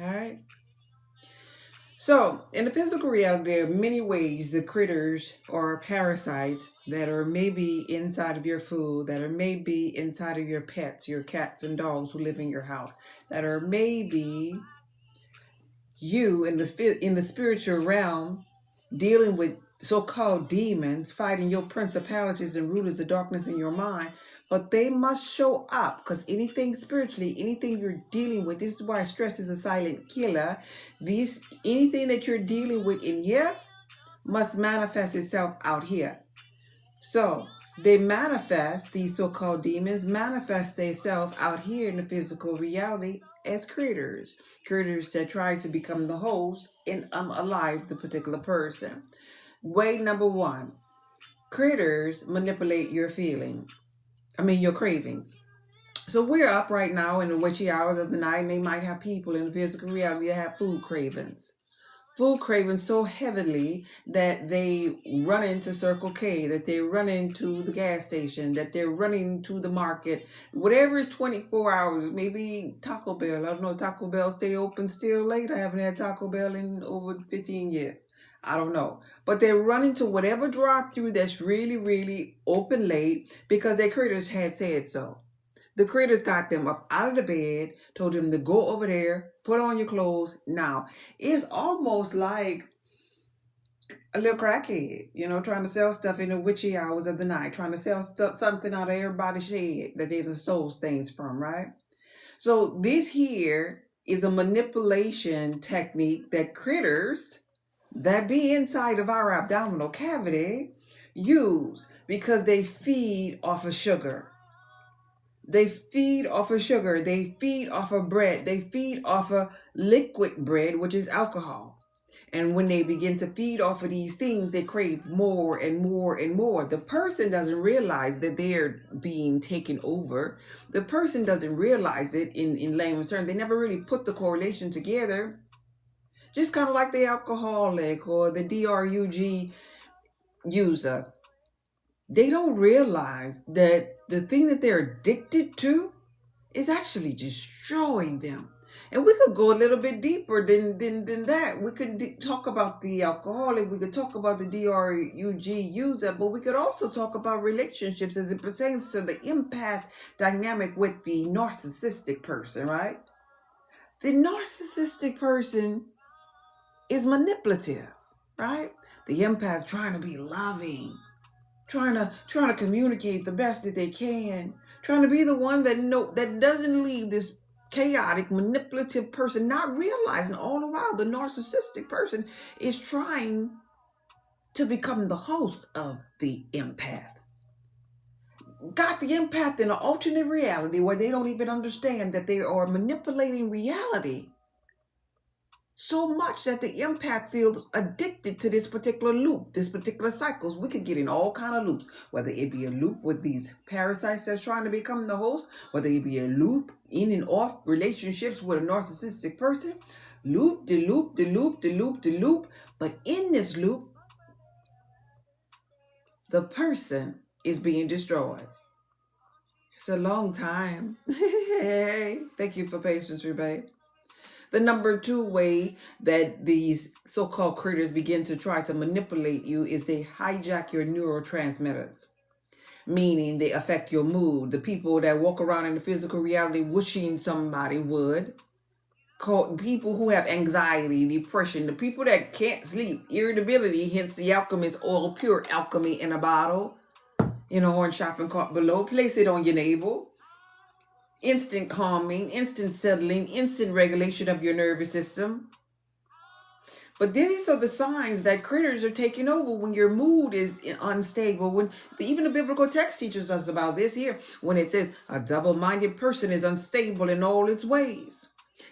All right. So, in the physical reality, there are many ways the critters or parasites that are maybe inside of your food, that are maybe inside of your pets, your cats and dogs who live in your house, that are maybe you in the spiritual realm dealing with so-called demons, fighting your principalities and rulers of darkness in your mind, but they must show up because anything spiritually, anything you're dealing with, this is why stress is a silent killer. These anything that you're dealing with in here must manifest itself out here. So they manifest, these so-called demons manifest themselves out here in the physical reality as critters. Critters that try to become the host and alive the particular person. Way number one, critters manipulate your feeling. Your cravings. So we're up right now in the witchy hours of the night, and they might have people in the physical reality that have food cravings. Food craving so heavily that they run into Circle K, that they run into the gas station, that they're running to the market, whatever is 24 hours, maybe Taco Bell. I don't know, Taco Bell stay open still late. I haven't had Taco Bell in over 15 years. I don't know. But they're running to whatever drive through that's really, really open late because their critters had said so. The critters got them up out of the bed, told them to go over there, put on your clothes now. It's almost like a little crackhead, trying to sell stuff in the witchy hours of the night, trying to sell something out of everybody's shed that they just stole things from, right? So this here is a manipulation technique that critters that be inside of our abdominal cavity use because they feed off of sugar. They feed off of sugar. They feed off of bread. They feed off of liquid bread, which is alcohol. And when they begin to feed off of these things, they crave more and more and more. The person doesn't realize that they're being taken over. The person doesn't realize it in layman's terms. They never really put the correlation together. Just kind of like the alcoholic or the drug user. They don't realize that the thing that they're addicted to is actually destroying them. And we could go a little bit deeper than that. We could talk about the alcoholic, we could talk about the drug user, but we could also talk about relationships as it pertains to the empath dynamic with the narcissistic person, right? The narcissistic person is manipulative, right? The empath trying to be loving, trying to communicate the best that they can, trying to be the one that doesn't leave this chaotic manipulative person, not realizing all the while the narcissistic person is trying to become the host of the empath. Got the empath in an alternate reality where they don't even understand that they are manipulating reality so much that the empath feels addicted to this particular loop, this particular cycles. We could get in all kind of loops, whether it be a loop with these parasites that's trying to become the host, whether it be a loop in and off relationships with a narcissistic person, loop, the loop, the loop, the loop, the loop. But in this loop, the person is being destroyed. It's a long time. Hey, thank you for patience, Rebecca. The number two way that these so-called critters begin to try to manipulate you is they hijack your neurotransmitters, meaning they affect your mood. The people that walk around in the physical reality wishing somebody would, people who have anxiety, depression, the people that can't sleep, irritability, hence the alchemist oil, pure alchemy in a bottle, on shopping cart below, place it on your navel. Instant calming, instant settling, instant regulation of your nervous system. But these are the signs that critters are taking over when your mood is unstable. When even the biblical text teaches us about this here, when it says a double-minded person is unstable in all its ways.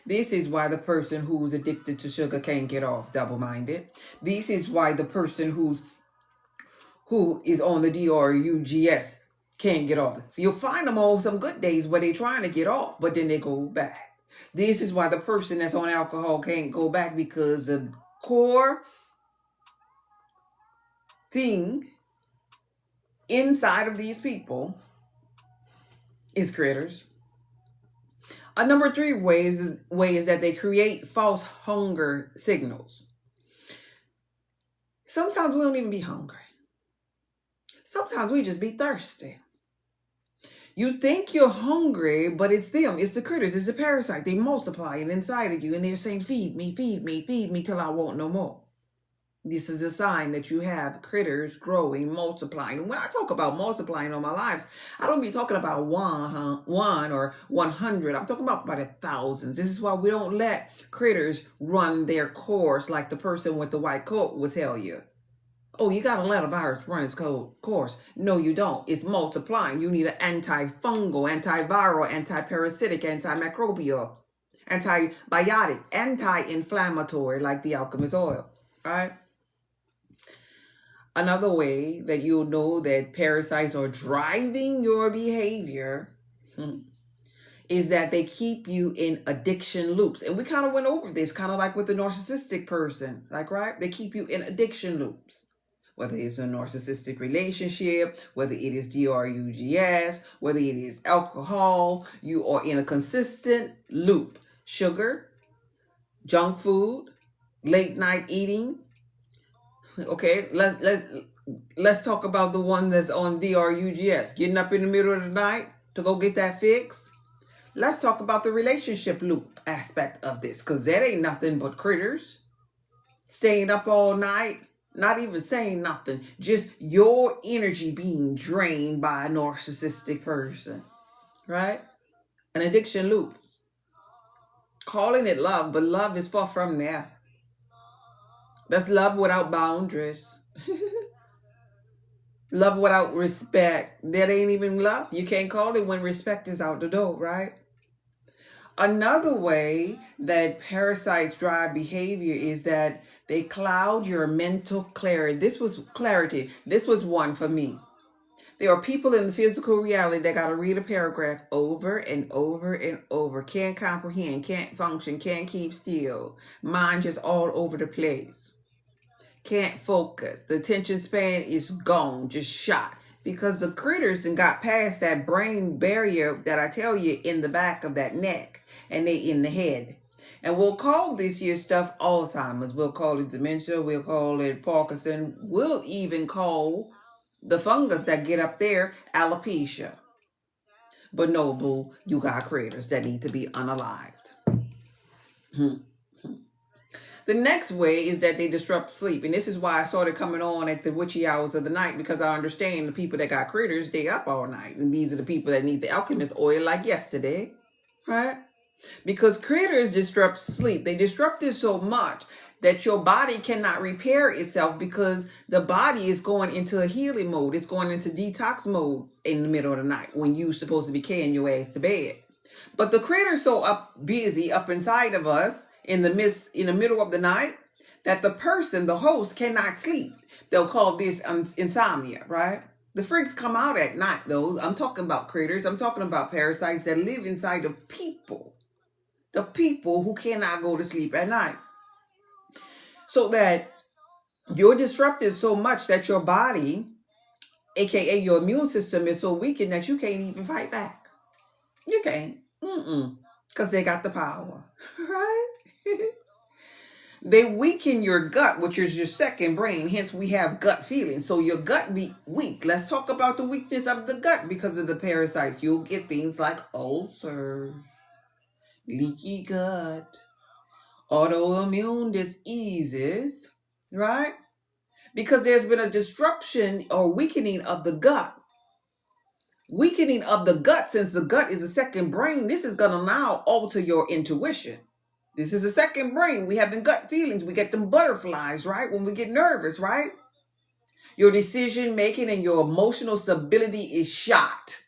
This is why the person who's addicted to sugar can't get off double-minded. This is why the person who is on the drugs can't get off. So you'll find them on some good days where they're trying to get off, but then they go back. This is why the person that's on alcohol can't go back, because the core thing inside of these people is critters. A number three way is that they create false hunger signals. Sometimes we don't even be hungry. Sometimes we just be thirsty. You think you're hungry, but it's them. It's the critters. It's the parasite. They multiplying inside of you, and they're saying, feed me, feed me, feed me till I want no more. This is a sign that you have critters growing, multiplying. And when I talk about multiplying on my lives, I don't be talking about one or 100. I'm talking about by the thousands. This is why we don't let critters run their course like the person with the white coat will tell you. Oh, you got to let a virus run its course. No, you don't. It's multiplying. You need an antifungal, antiviral, antiparasitic, antimicrobial, antibiotic, anti-inflammatory, like the alchemist oil, right? Another way that you'll know that parasites are driving your behavior is that they keep you in addiction loops. And we kind of went over this, kind of like with the narcissistic person, like, right? They keep you in addiction loops. Whether it's a narcissistic relationship, whether it is drugs, whether it is alcohol, you are in a consistent loop. Sugar, junk food, late night eating. Okay, let's talk about the one that's on drugs, getting up in the middle of the night to go get that fix. Let's talk about the relationship loop aspect of this, because that ain't nothing but critters. Staying up all night, not even saying nothing, just your energy being drained by a narcissistic person, right? An addiction loop. Calling it love, but love is far from there. That's love without boundaries. Love without respect. That ain't even love. You can't call it when respect is out the door, right? Another way that parasites drive behavior is that they cloud your mental clarity. This was one for me. There are people in the physical reality that got to read a paragraph over and over and over. Can't comprehend, can't function, can't keep still. Mind just all over the place. Can't focus. The attention span is gone, just shot. Because the critters and got past that brain barrier that I tell you in the back of that neck, and they in the head. And we'll call this here stuff Alzheimer's. We'll call it dementia. We'll call it Parkinson. We'll even call the fungus that get up there alopecia. But no, boo, you got critters that need to be unalived. The next way is that they disrupt sleep. And this is why I started coming on at the witchy hours of the night, because I understand the people that got critters, they up all night. And these are the people that need the alchemist oil like yesterday, right? Because critters disrupt sleep. They disrupt it so much that your body cannot repair itself, because the body is going into a healing mode. It's going into detox mode in the middle of the night when you're supposed to be carrying your ass to bed. But the critter's so busy up inside of us in the middle of the night that the host cannot sleep. They'll call this insomnia, right? The freaks come out at night, though. I'm talking about critters. I'm talking about parasites that live inside of people. The people who cannot go to sleep at night. So that you're disrupted so much that your body, aka your immune system, is so weakened that you can't even fight back. You can't. Because they got the power, right? They weaken your gut, which is your second brain. Hence, we have gut feelings. So your gut be weak. Let's talk about the weakness of the gut because of the parasites. You'll get things like ulcers, leaky gut, autoimmune diseases, right? Because there's been a disruption or weakening of the gut. Weakening of the gut, since the gut is the second brain, this is going to now alter your intuition. This is the second brain. We have them gut feelings. We get them butterflies, right? When we get nervous, right? Your decision making and your emotional stability is shot.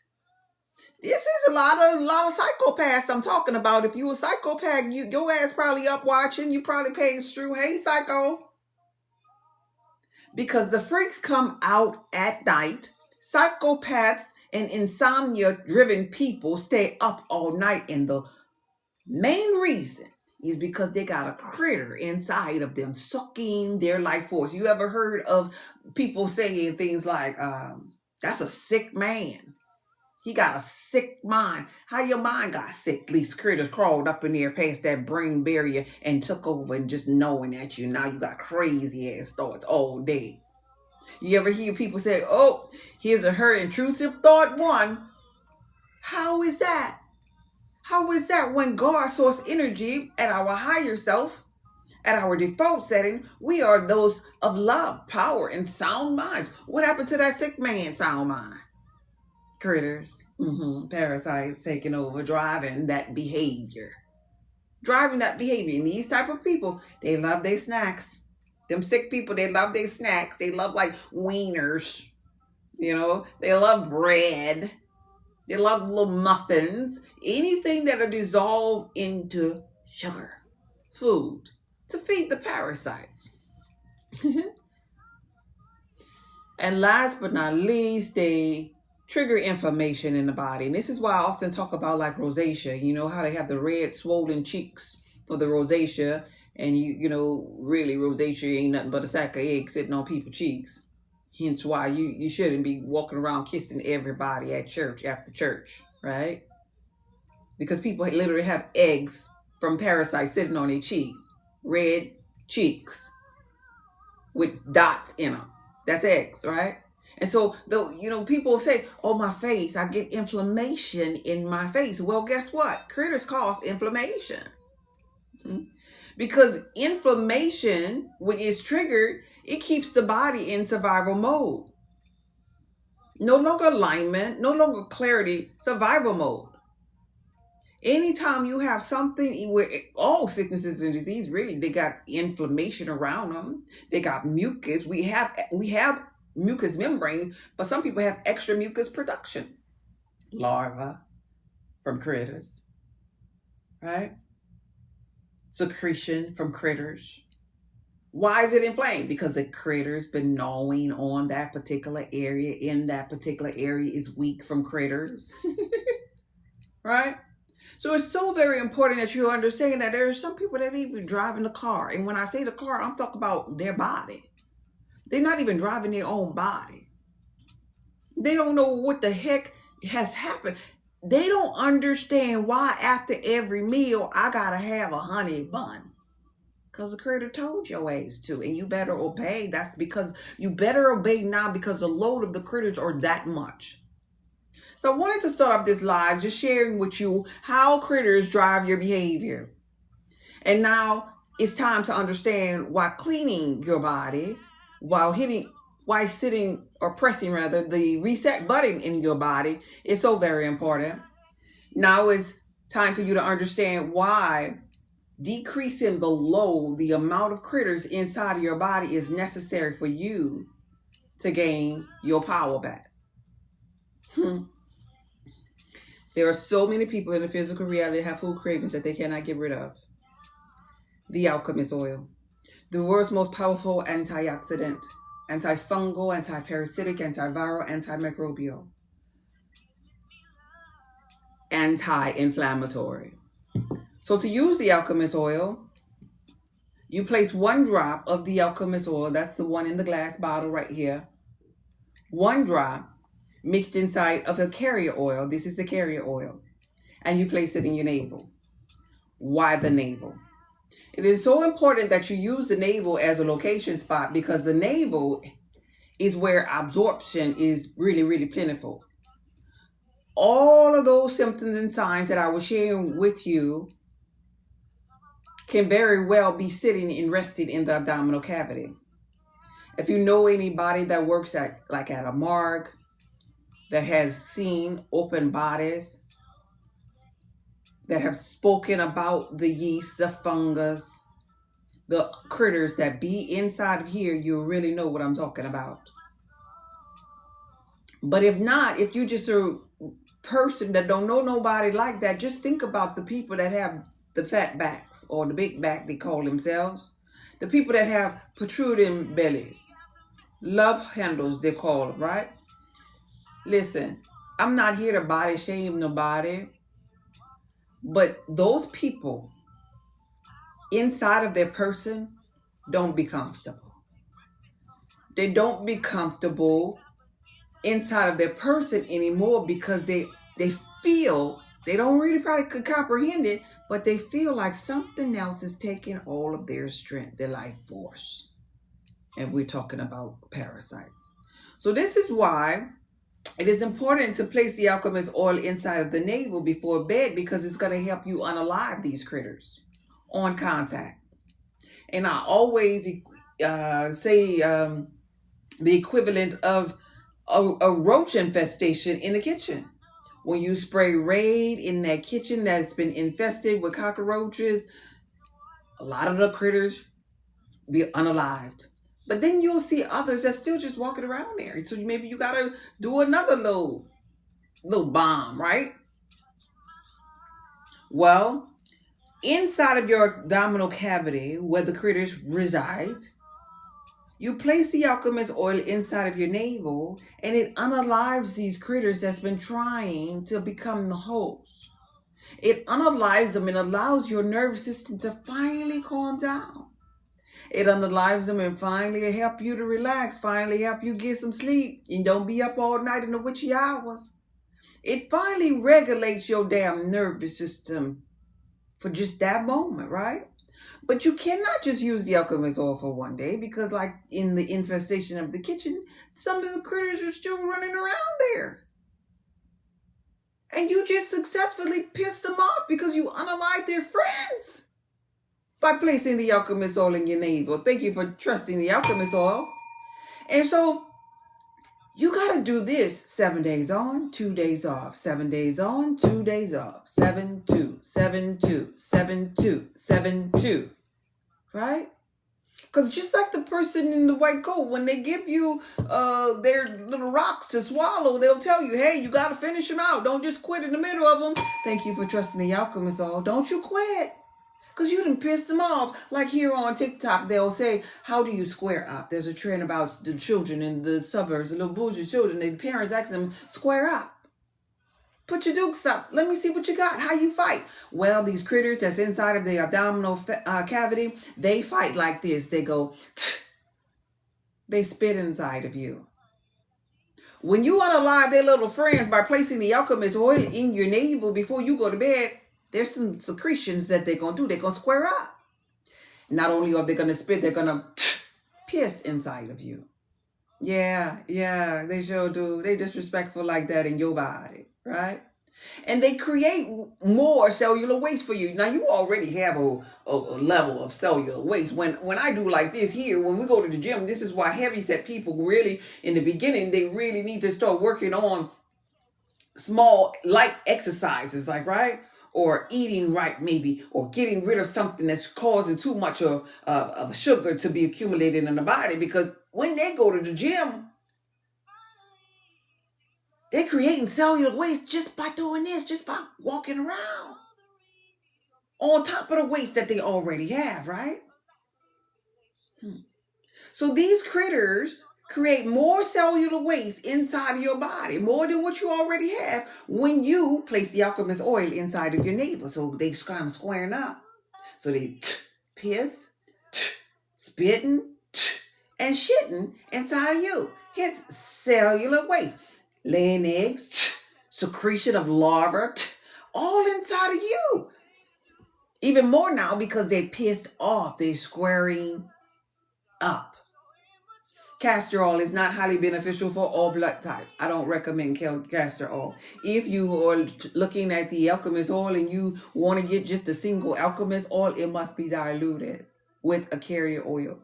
This is a lot of psychopaths I'm talking about. If you a psychopath, your ass probably up watching. You probably paged through, hey, psycho. Because the freaks come out at night. Psychopaths and insomnia-driven people stay up all night. And the main reason is because they got a critter inside of them sucking their life force. You ever heard of people saying things like, that's a sick man? He got a sick mind. How your mind got sick? These critters crawled up in there past that brain barrier and took over, and just knowing that now you got crazy ass thoughts all day. You ever hear people say, oh, here's her intrusive thought one. How is that? How is that when God source energy at our higher self, at our default setting, we are those of love, power, and sound minds? What happened to that sick man's sound mind? Critters, parasites taking over, driving that behavior. And these type of people, they love their snacks. Them sick people, they love their snacks. They love like wieners. They love bread. They love little muffins. Anything that'll dissolve into sugar, food, to feed the parasites. And last but not least, they trigger inflammation in the body. And this is why I often talk about like rosacea. How they have the red swollen cheeks for the rosacea. And really rosacea ain't nothing but a sack of eggs sitting on people's cheeks. Hence why you shouldn't be walking around kissing everybody at church, after church, right? Because people literally have eggs from parasites sitting on their cheek. Red cheeks with dots in them. That's eggs, right? And so, people say, oh, my face, I get inflammation in my face. Well, guess what? Critters cause inflammation. Because inflammation, when it's triggered, it keeps the body in survival mode. No longer alignment, no longer clarity, survival mode. Anytime you have something where all sicknesses and disease, really, they got inflammation around them. They got mucus. We have mucus membrane, but some people have extra mucus production. Larvae from critters, right? Secretion from critters. Why is it inflamed? Because the critter's been gnawing on that particular area, and that particular area is weak from critters. Right? So it's so very important that you understand that there are some people that even drive in the car. And when I say the car, I'm talking about their body. They're not even driving their own body. They don't know what the heck has happened. They don't understand why after every meal I gotta have a honey bun. Because the critter told your ass to, and you better obey. That's because you better obey now, because the load of the critters are that much. So I wanted to start off this live just sharing with you how critters drive your behavior. And now it's time to understand why cleaning your body while sitting or pressing rather the reset button in your body is so very important. Now it's time for you to understand why decreasing the load, the amount of critters inside of your body, is necessary for you to gain your power back. There are so many people in the physical reality that have food cravings that they cannot get rid of. The alchemist oil, the world's most powerful antioxidant, antifungal, antiparasitic, antiviral, antimicrobial, anti-inflammatory. So to use the alchemist oil, you place 1 drop of the alchemist oil, that's the one in the glass bottle right here, 1 drop mixed inside of a carrier oil. This is the carrier oil. And you place it in your navel. Why the navel? It is so important that you use the navel as a location spot, because the navel is where absorption is really, really plentiful. All of those symptoms and signs that I was sharing with you can very well be sitting and resting in the abdominal cavity. If you know anybody that works at a morgue, that has seen open bodies, that have spoken about the yeast, the fungus, the critters that be inside of here, you really know what I'm talking about. But if not, if you just a person that don't know nobody like that, just think about the people that have the fat backs, or the big back they call themselves. The people that have protruding bellies, love handles they call it, right? Listen, I'm not here to body shame nobody, but those people inside of their person don't be comfortable. They don't be comfortable inside of their person anymore because they feel, they don't really probably could comprehend it, but they feel like something else is taking all of their strength, their life force. And we're talking about parasites. So this is why it is important to place the alchemist oil inside of the navel before bed, because it's going to help you unalive these critters on contact. And I always say the equivalent of a roach infestation in the kitchen. When you spray Raid in that kitchen that's been infested with cockroaches, a lot of the critters be unalived. But then you'll see others that's still just walking around there. So maybe you gotta do another little bomb, right? Well, inside of your abdominal cavity where the critters reside, you place the alchemist oil inside of your navel, and it unalives these critters that's been trying to become the host. It unalives them and allows your nervous system to finally calm down. It unalives them and finally help you to relax, finally help you get some sleep and don't be up all night in the witchy hours. It finally regulates your damn nervous system for just that moment, right? But you cannot just use the alchemist oil for one day, because like in the infestation of the kitchen, some of the critters are still running around there. And you just successfully pissed them off because you unalived their friends by placing the alchemist oil in your navel. Thank you for trusting the alchemist oil. And so you got to do this 7 days on, 2 days off, 7 days on, 2 days off, 7-2, 7-2, 7-2, 7-2, right? Because just like the person in the white coat, when they give you their little rocks to swallow, they'll tell you, hey, you got to finish them out. Don't just quit in the middle of them. Thank you for trusting the alchemist oil. Don't you quit. Because you done pissed them off. Like here on TikTok, they'll say, how do you square up? There's a trend about the children in the suburbs, the little bougie children. The parents ask them, square up. Put your dukes up. Let me see what you got. How you fight? Well, these critters that's inside of the abdominal cavity, they fight like this. They go, they spit inside of you. When you unalive their little friends by placing the alchemist oil in your navel before you go to bed, there's some secretions that they're going to do. They're going to square up. Not only are they going to spit, they're going to piss inside of you. Yeah, they sure do. They disrespectful like that in your body, right? And they create more cellular waste for you. Now, you already have a level of cellular waste. When I do like this here, when we go to the gym, this is why heavyset people really, in the beginning, they really need to start working on small, light exercises, like, right? Or eating right, maybe, or getting rid of something that's causing too much of sugar to be accumulated in the body. Because when they go to the gym, they're creating cellular waste just by doing this, just by walking around, on top of the waste that they already have, right? So these critters create more cellular waste inside of your body, more than what you already have, when you place the alchemist oil inside of your navel. So they kind of squaring up. So they piss, spitting, and shitting inside of you. Hence cellular waste. Laying eggs, secretion of larvae, all inside of you. Even more now because they're pissed off. They're squaring up. Castor oil is not highly beneficial for all blood types. I don't recommend castor oil. If you are looking at the alchemist oil and you want to get just a single alchemist oil, it must be diluted with a carrier oil.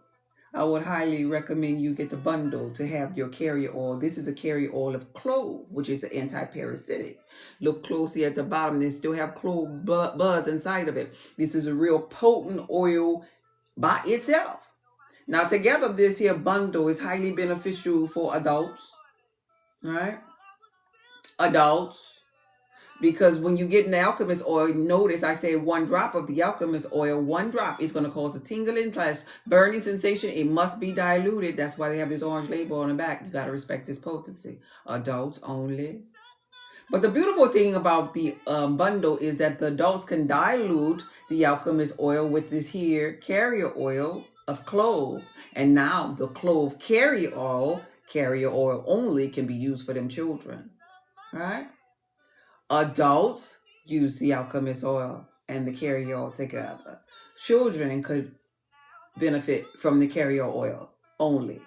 I would highly recommend you get the bundle to have your carrier oil. This is a carrier oil of clove, which is an anti-parasitic. Look closely at the bottom. They still have clove buds inside of it. This is a real potent oil by itself. Now, together, this here bundle is highly beneficial for adults, right? Adults. Because when you get an alchemist oil, notice I say 1 drop of the alchemist oil, 1 drop is going to cause a tingling / burning sensation. It must be diluted. That's why they have this orange label on the back. You got to respect this potency. Adults only. But the beautiful thing about the bundle is that the adults can dilute the alchemist oil with this here carrier oil of clove. And now the clove carrier oil Carrier oil only can be used for them children, right? Adults use the alchemist oil and the carrier oil together. Children could benefit from the carrier oil only.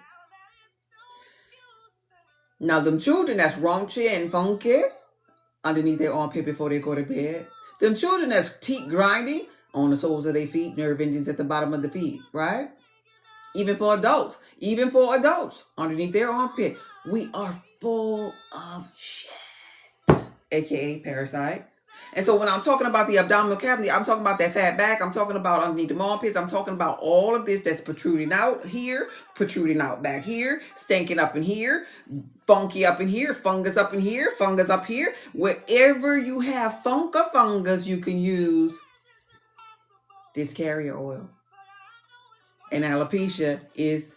Now, them children that's raunchy and funky underneath their armpit before they go to bed. Them children that's teeth grinding on the soles of their feet, nerve endings at the bottom of the feet, right? Even for adults, underneath their armpit, we are full of shit, aka parasites. And so when I'm talking about the abdominal cavity, I'm talking about that fat back. I'm talking about underneath the armpits. I'm talking about all of this that's protruding out here, protruding out back here, stinking up in here, funky up in here, fungus up in here, fungus up here. Wherever you have fungus, you can use this carrier oil. And alopecia is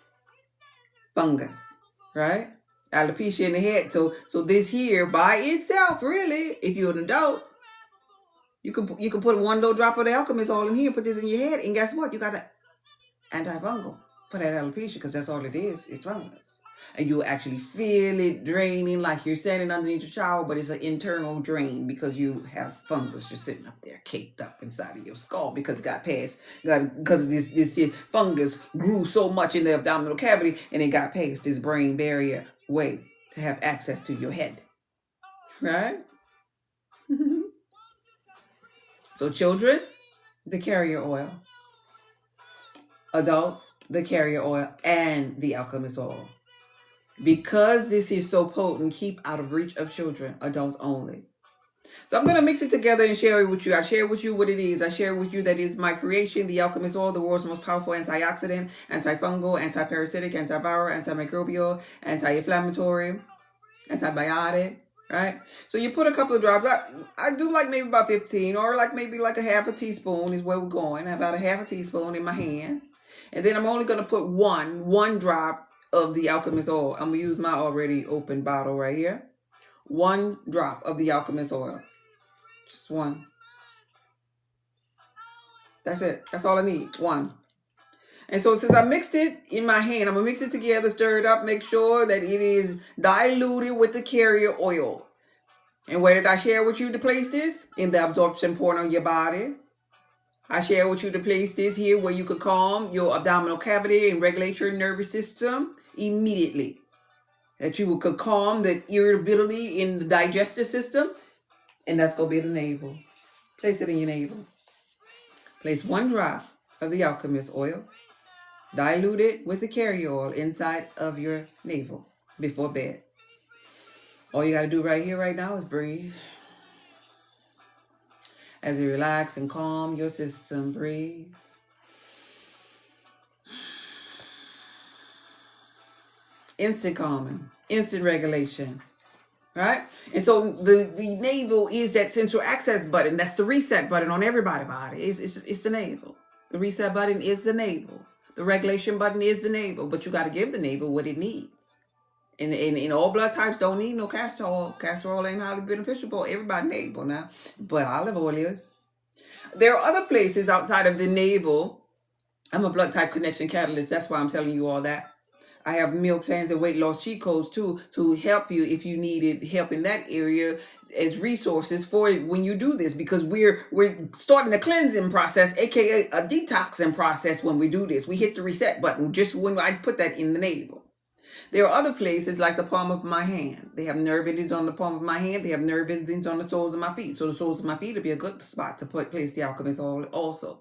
fungus, right? Alopecia in the head. So this here by itself, really, if you're an adult, you can put one little drop of the alchemist oil in here, put this in your head, and guess what? You got an antifungal for that alopecia, because that's all it is. It's fungus. And you'll actually feel it draining like you're standing underneath the shower, but it's an internal drain because you have fungus just sitting up there, caked up inside of your skull because it got past, because this fungus grew so much in the abdominal cavity and it got past this brain barrier way to have access to your head, right? So children, the carrier oil. Adults, the carrier oil and the alchemist oil. Because this is so potent, keep out of reach of children, adults only. So I'm going to mix it together and share it with you. I share with you what it is. I share with you that is my creation, the alchemist oil, the world's most powerful antioxidant, antifungal, antiparasitic, antiviral, antimicrobial, anti-inflammatory, antibiotic, right? So you put a couple of drops. I do like maybe about 15 or like maybe like a half a teaspoon is where we're going. About a half a teaspoon in my hand. And then I'm only going to put one drop of the alchemist oil. I'm going to use my already open bottle right here. 1 drop of the alchemist oil. Just 1. That's it. That's all I need. 1. And so since I mixed it in my hand, I'm going to mix it together, stir it up, make sure that it is diluted with the carrier oil. And where did I share with you to place this? In the absorption point of your body. I share with you to place this here where you could calm your abdominal cavity and regulate your nervous system immediately. That you could calm the irritability in the digestive system. And that's going to be the navel. Place it in your navel. Place 1 drop of the alchemist oil. Dilute it with the carrier oil inside of your navel before bed. All you got to do right here, right now is breathe. As you relax and calm your system, breathe. Instant calming, instant regulation, right? And so the navel is that central access button. That's the reset button on everybody's body. It's the navel. The reset button is the navel. The regulation button is the navel. But you got to give the navel what it needs. And all blood types don't need no castor oil. Castor oil ain't highly beneficial for everybody's navel now. But olive oil is. There are other places outside of the navel. I'm a blood type connection catalyst. That's why I'm telling you all that. I have meal plans and weight loss cheat codes too to help you if you needed help in that area as resources for when you do this, because we're starting a cleansing process, aka a detoxing process when we do this. We hit the reset button just when I put that in the navel. There are other places like the palm of my hand. They have nerve endings on the palm of my hand. They have nerve endings on the soles of my feet. So the soles of my feet would be a good spot to place the alchemist oil also.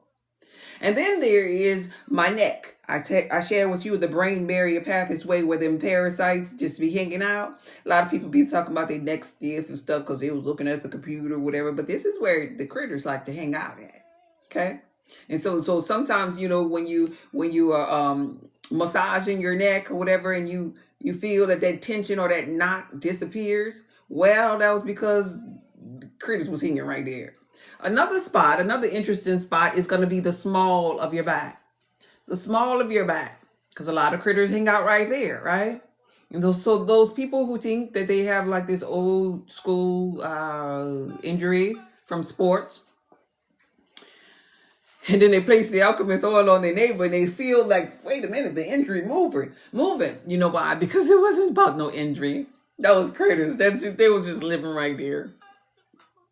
And then there is my neck. I share with you the brain barrier pathway where them parasites just be hanging out. A lot of people be talking about their neck stiff and stuff because they was looking at the computer or whatever. But this is where the critters like to hang out at. Okay? And so sometimes, you know, when you are massaging your neck or whatever, and you feel that tension or that knot disappears, well, that was because the critters was hanging right there. Another interesting spot is going to be the small of your back. The small of your back. Because a lot of critters hang out right there, right? And those people who think that they have like this old school injury from sports, And then they place the alchemist oil on their neighbor and they feel like, wait a minute, the injury moving. You know why? Because it wasn't about no injury. That was critters. They was just living right there.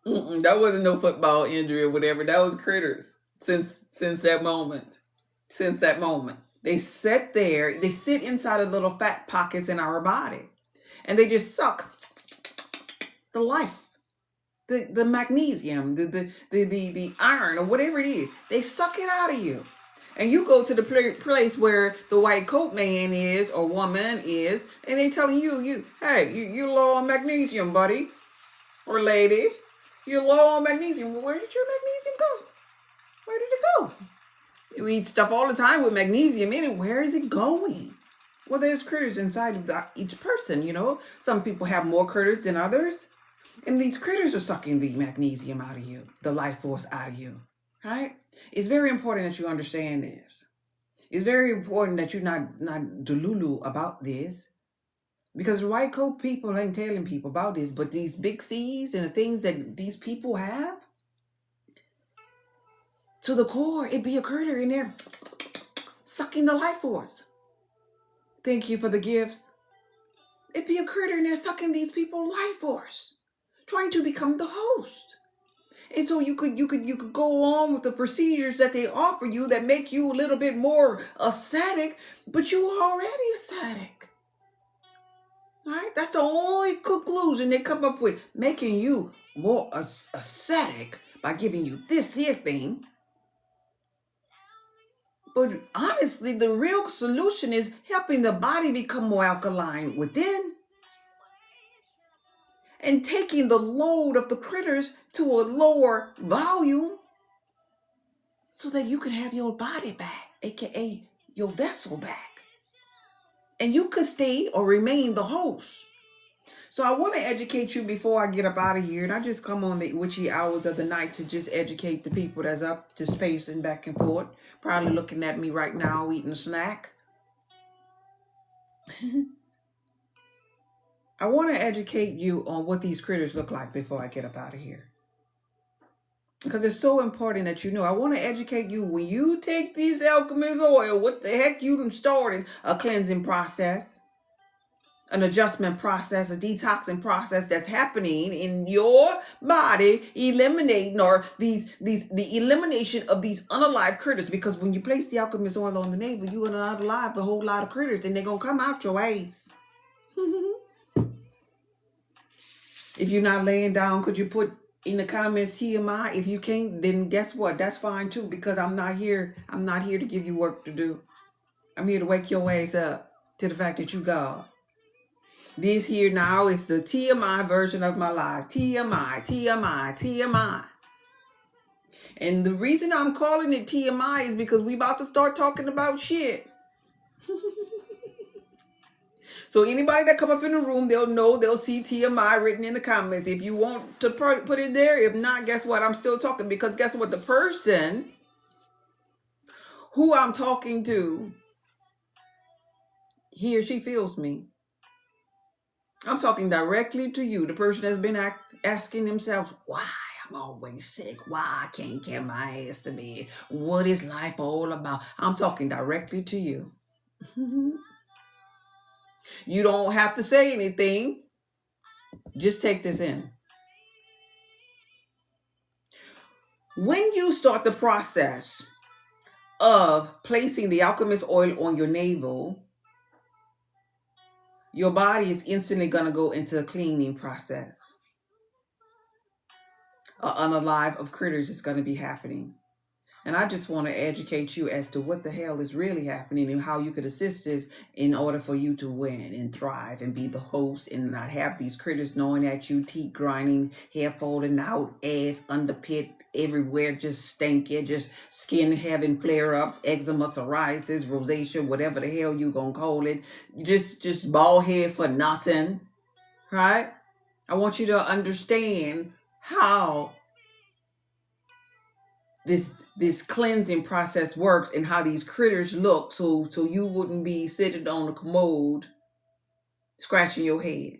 That wasn't no football injury or whatever. That was critters. Since that moment. Since that moment. They sit there, they sit inside of little fat pockets in our body. And they just suck the life. The magnesium, the iron, or whatever it is. They suck it out of you. And you go to the place where the white coat man is or woman is, and they telling you, hey, you're low on magnesium, buddy or lady. You're low on magnesium. Well, where did your magnesium go? Where did it go? You eat stuff all the time with magnesium in it. Where is it going? Well, there's critters inside of each person, you know. Some people have more critters than others. And these critters are sucking the magnesium out of you, the life force out of you, right? It's very important that you understand this. It's very important that you're not delulu about this, because the white coat people ain't telling people about this, but these big C's and the things that these people have, to the core, it be a critter in there sucking the life force. Thank you for the gifts. It be a critter in there sucking these people's life force, trying to become the host. And so you could go on with the procedures that they offer you that make you a little bit more ascetic, but you are already ascetic. All right? That's the only conclusion they come up with, making you more ascetic by giving you this here thing. But honestly, the real solution is helping the body become more alkaline within, and taking the load of the critters to a lower volume so that you can have your body back, aka your vessel back. And you could stay or remain the host. So I want to educate you before I get up out of here. And I just come on the witchy hours of the night to just educate the people that's up, just pacing back and forth, probably looking at me right now, eating a snack. I want to educate you on what these critters look like before I get up out of here. Because it's so important that you know. I want to educate you, when you take these alchemist oil, what the heck you done started a cleansing process, an adjustment process, a detoxing process that's happening in your body, eliminating the elimination of these unalive critters. Because when you place the alchemist oil on the navel, you gonna unalive a whole lot of critters, and they're gonna come out your ass. If you're not laying down, could you put in the comments TMI? If you can't, then guess what? That's fine too, because I'm not here to give you work to do. I'm here to wake your ass up to the fact that you God. This here now is the TMI version of my life. TMI. And the reason I'm calling it TMI is because we about to start talking about shit. So anybody that come up in the room, they'll see TMI written in the comments. If you want to put it there, if not, guess what? I'm still talking, because guess what? The person who I'm talking to, he or she feels me. I'm talking directly to you, the person that's been asking themselves, why I'm always sick? Why I can't get my ass to bed? What is life all about? I'm talking directly to you. You don't have to say anything. Just take this in. When you start the process of placing the alchemist oil on your navel, your body is instantly going to go into a cleaning process. An unalive of critters is going to be happening. And I just want to educate you as to what the hell is really happening and how you could assist this in order for you to win and thrive and be the host and not have these critters knowing at you, teeth grinding, hair falling out, ass, underpit, everywhere, just stinking, just skin having flare-ups, eczema, psoriasis, rosacea, whatever the hell you gonna call it. Just bald head for nothing, right? I want you to understand how this cleansing process works and how these critters look, so you wouldn't be sitting on a commode scratching your head.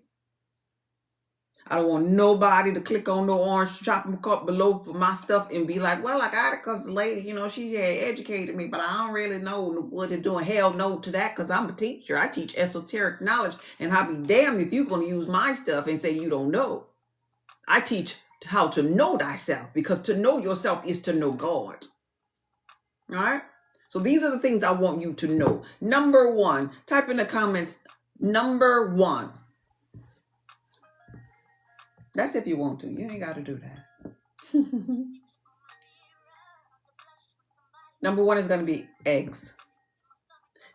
I don't want nobody to click on no orange shopping cart below for my stuff and be like, well, I got it because the lady, you know, she had educated me, but I don't really know what they're doing. Hell no to that, because I'm a teacher. I teach esoteric knowledge, and I'll be damned if you're going to use my stuff and say you don't know. I teach how to know thyself, because to know yourself is to know God. All right? So these are the things I want you to know. Number one, type in the comments, number one. That's if you want to. You ain't got to do that. Number one is going to be eggs.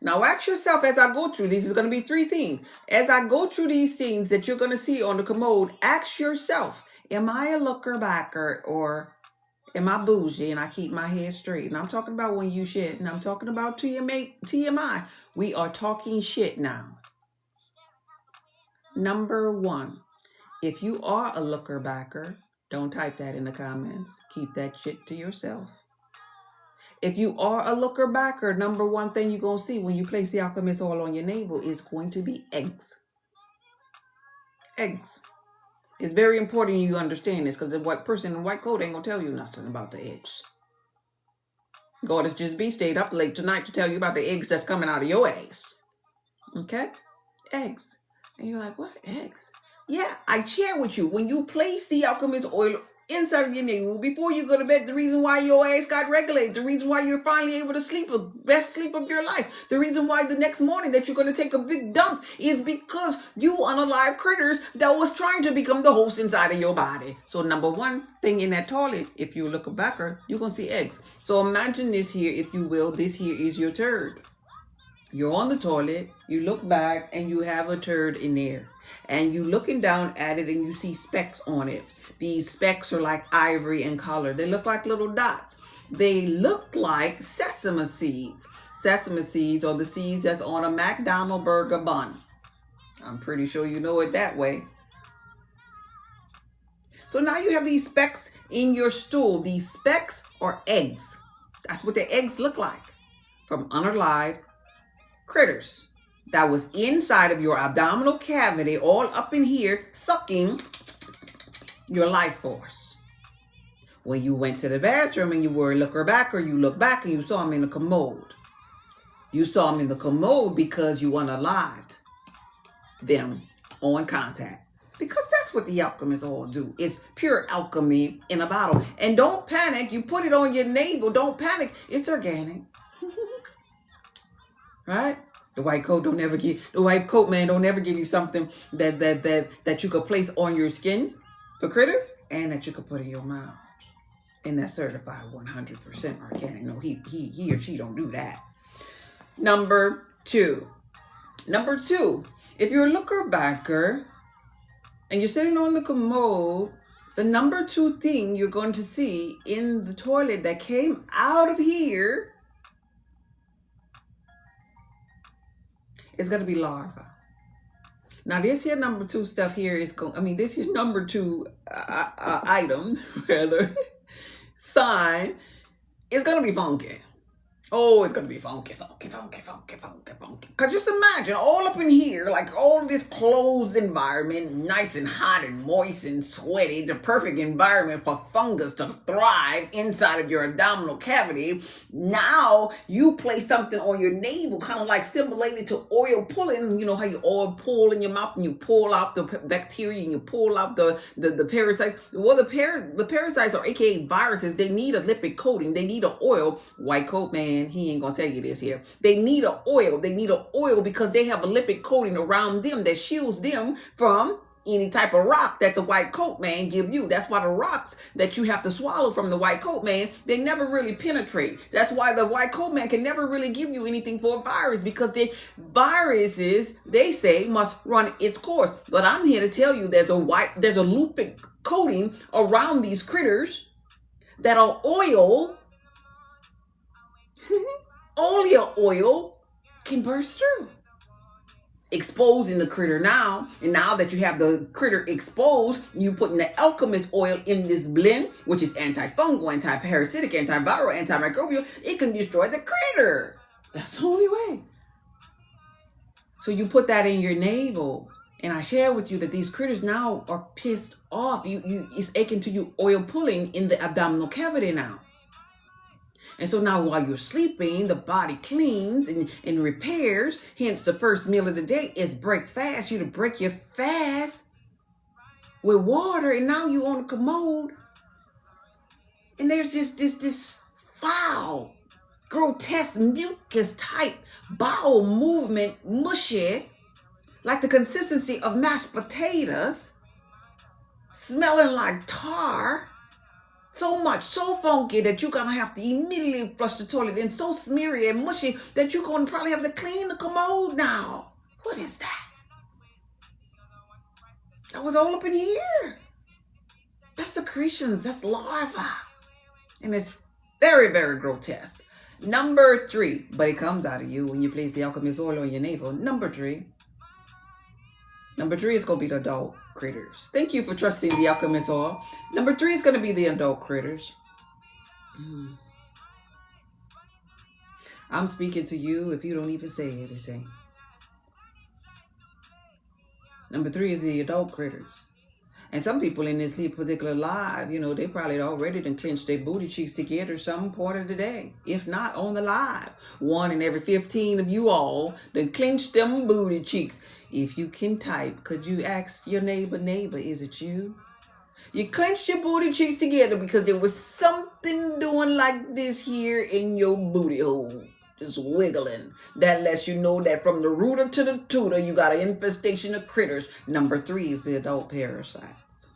Now ask yourself as I go through these, is going to be three things. As I go through these things that you're going to see on the commode, ask yourself, am I a looker backer, or am I bougie and I keep my head straight? And I'm talking about when you shit, and I'm talking about TMI. We are talking shit now. Number one. If you are a looker backer, don't type that in the comments. Keep that shit to yourself. If you are a looker backer, number one thing you're going to see when you place the alchemist oil on your navel is going to be eggs. Eggs. It's very important you understand this, because the white person in white coat ain't going to tell you nothing about the eggs. Goddess Just Be stayed up late tonight to tell you about the eggs that's coming out of your ass. Okay? Eggs. And you're like, what? Eggs? Yeah, I share with you. When you place the alchemist oil inside of your navel before you go to bed, the reason why your ass got regulated, the reason why you're finally able to sleep the best sleep of your life, the reason why the next morning that you're going to take a big dump is because you unalive critters that was trying to become the host inside of your body. So number one thing in that toilet, if you look backer, you're going to see eggs. So imagine this here, if you will. This here is your turd. You're on the toilet, you look back, and you have a turd in there. And you looking down at it and you see specks on it. These specks are like ivory in color. They look like little dots. They look like sesame seeds. Sesame seeds are the seeds that's on a McDonald's burger bun. I'm pretty sure you know it that way. So now you have these specks in your stool. These specks are eggs. That's what the eggs look like from unalived critters that was inside of your abdominal cavity, all up in here, sucking your life force. When you went to the bathroom and you were a looker backer, you look back and you saw them in the commode. You saw them in the commode because you unalived them on contact. Because that's what the alchemists all do. It's pure alchemy in a bottle. And don't panic. You put it on your navel. Don't panic. It's organic. Right? The white coat man don't ever give you something that you could place on your skin for critters and that you could put in your mouth. And that's certified 100% organic. No, he or she don't do that. Number two, if you're a looker backer and you're sitting on the commode, the number two thing you're going to see in the toilet that came out of here is going to be larva. Now this here number two stuff here is this here number two item, rather, sign, is going to be funky. Oh, it's going to be funky. Because just imagine all up in here, like all this closed environment, nice and hot and moist and sweaty, the perfect environment for fungus to thrive inside of your abdominal cavity. Now you place something on your navel, kind of like simulated to oil pulling. You know how you oil pull in your mouth and you pull out the bacteria and you pull out the parasites. Well, the parasites, or aka viruses, they need a lipid coating. They need an oil. White coat man, he ain't gonna tell you this here. They need an oil. They need an oil because they have a lipid coating around them that shields them from any type of rock that the white coat man give you. That's why the rocks that you have to swallow from the white coat man, they never really penetrate. That's why the white coat man can never really give you anything for a virus, because the viruses, they say, must run its course. But I'm here to tell you there's a lipid coating around these critters that are oil. Only an oil can burst through, exposing the critter now. And now that you have the critter exposed, you putting the alchemist oil in this blend, which is antifungal, anti-parasitic, antiviral, antimicrobial. It can destroy the critter. That's the only way. So you put that in your navel. And I share with you that these critters now are pissed off. It's aching to you, oil pulling in the abdominal cavity now. And so now while you're sleeping, the body cleans and repairs. Hence, the first meal of the day is break fast. You to break your fast with water. And now you on the commode. And there's just this foul, grotesque, mucus type bowel movement, mushy, like the consistency of mashed potatoes, smelling like tar. So much, so funky that you're gonna have to immediately flush the toilet, and so smeary and mushy that you're gonna probably have to clean the commode now. What is that? That was all up in here. That's secretions, that's larva. And it's very, very grotesque. Number 3, but it comes out of you when you place the alchemist oil on your navel. Number 3 is going to be the adult critters. Thank you for trusting the alchemist oil. Number 3 is going to be the adult critters. I'm speaking to you. If you don't even say it, it's saying. Number 3 is the adult critters. And some people in this particular live, you know, they probably already done clenched their booty cheeks together some point of the day. If not on the live. 1 in every 15 of you all done clenched them booty cheeks. If you can type, could you ask your neighbor, is it you? You clenched your booty cheeks together because there was something doing like this here in your booty hole. Just wiggling. That lets you know that from the rooter to the tutor, you got an infestation of critters. Number 3 is the adult parasites.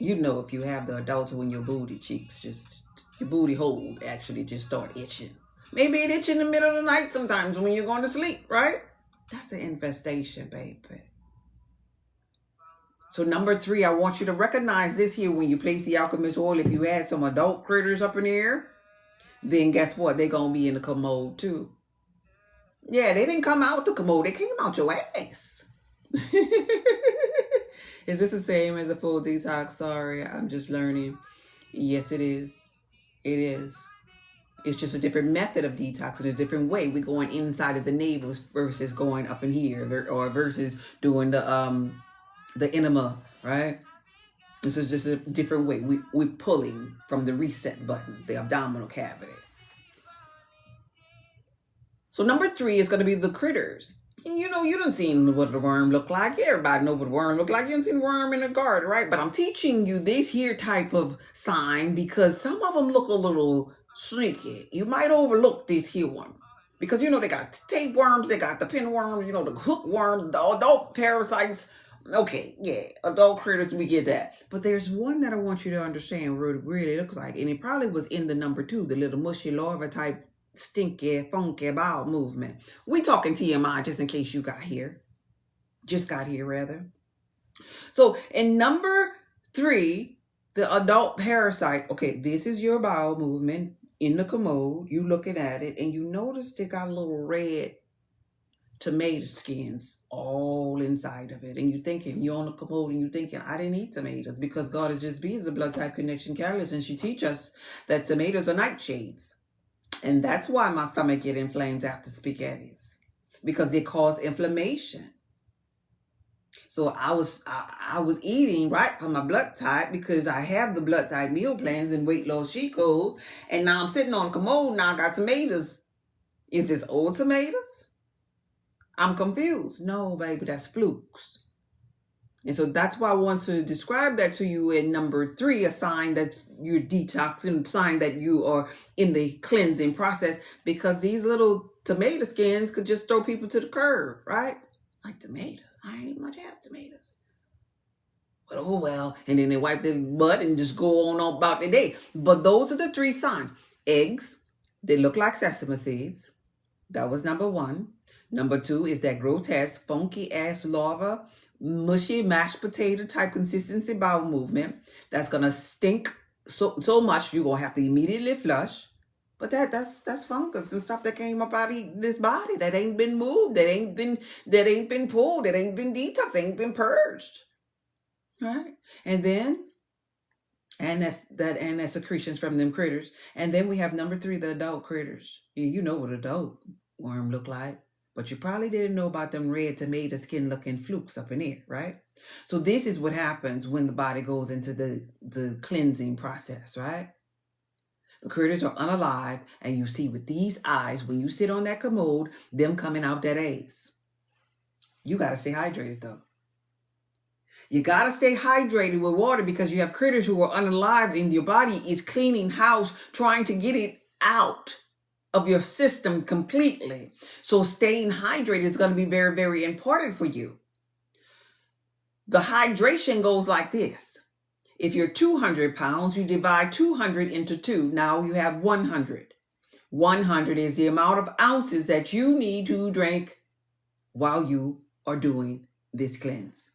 You know if you have the adults in your booty cheeks, just your booty hole actually just start itching. Maybe it itch in the middle of the night sometimes when you're going to sleep, right? That's an infestation, baby. So number 3, I want you to recognize this here when you place the alchemist oil. If you had some adult critters up in here, then guess what? They're going to be in the commode too. Yeah, they didn't come out the commode. They came out your ass. Is this the same as a full detox? Sorry, I'm just learning. Yes, it is. It is. It's just a different method of detox. It's a different way. We're going inside of the navel versus going up in here, or versus doing the enema, right? This is just a different way. We're pulling from the reset button, the abdominal cavity. So number 3 is going to be the critters. You know, you done seen what the worm look like. Everybody know what the worm look like. You done seen worm in the garden, right? But I'm teaching you this here type of sign because some of them look a little sneaky. You might overlook this here one. Because, you know, they got tapeworms, they got the pinworms, you know, the hookworms, the adult parasites. Okay, yeah, adult critters, we get that. But there's one that I want you to understand what it really looks like. And it probably was in the number 2, the little mushy larva type, stinky, funky bowel movement. We talking TMI just in case you got here. Just got here, rather. So in number 3, the adult parasite. Okay, this is your bowel movement in the commode. You looking at it and you notice they got a little red tomato skins all inside of it, and you thinking you're on the commode and you thinking I didn't eat tomatoes because God is just bees, the blood type connection catalyst, and she teach us that tomatoes are nightshades, and that's why my stomach get inflamed after spaghettis, because they cause inflammation. So I was eating right for my blood type because I have the blood type meal plans and weight loss sheet codes, and now I'm sitting on the commode. Now I got tomatoes. Is this old tomatoes? I'm confused. No, baby, that's flukes. And so that's why I want to describe that to you in number 3, a sign that you're detoxing, a sign that you are in the cleansing process, because these little tomato skins could just throw people to the curb, right? Like tomatoes. I ain't much have tomatoes. But oh well. And then they wipe their butt and just go on about their day. But those are the 3 signs. Eggs, they look like sesame seeds. That was number 1. Number 2 is that grotesque, funky ass larva, mushy mashed potato type consistency bowel movement. That's gonna stink so much you're gonna have to immediately flush. But that's fungus and stuff that came up out of this body that ain't been moved, that ain't been pulled, that ain't been detoxed, ain't been purged. Right? And that's secretions from them critters. And then we have number 3, the adult critters. You know what adult worm look like. But you probably didn't know about them red tomato skin looking flukes up in here, right? So this is what happens when the body goes into the cleansing process, right? The critters are unalive, and you see with these eyes, when you sit on that commode, them coming out that ace. You got to stay hydrated, though. You got to stay hydrated with water because you have critters who are unalive and your body is cleaning house, trying to get it out of your system completely. So staying hydrated is going to be very, very important for you. The hydration goes like this. If you're 200 pounds, you divide 200 into 2. Now you have 100. 100 is the amount of ounces that you need to drink while you are doing this cleanse.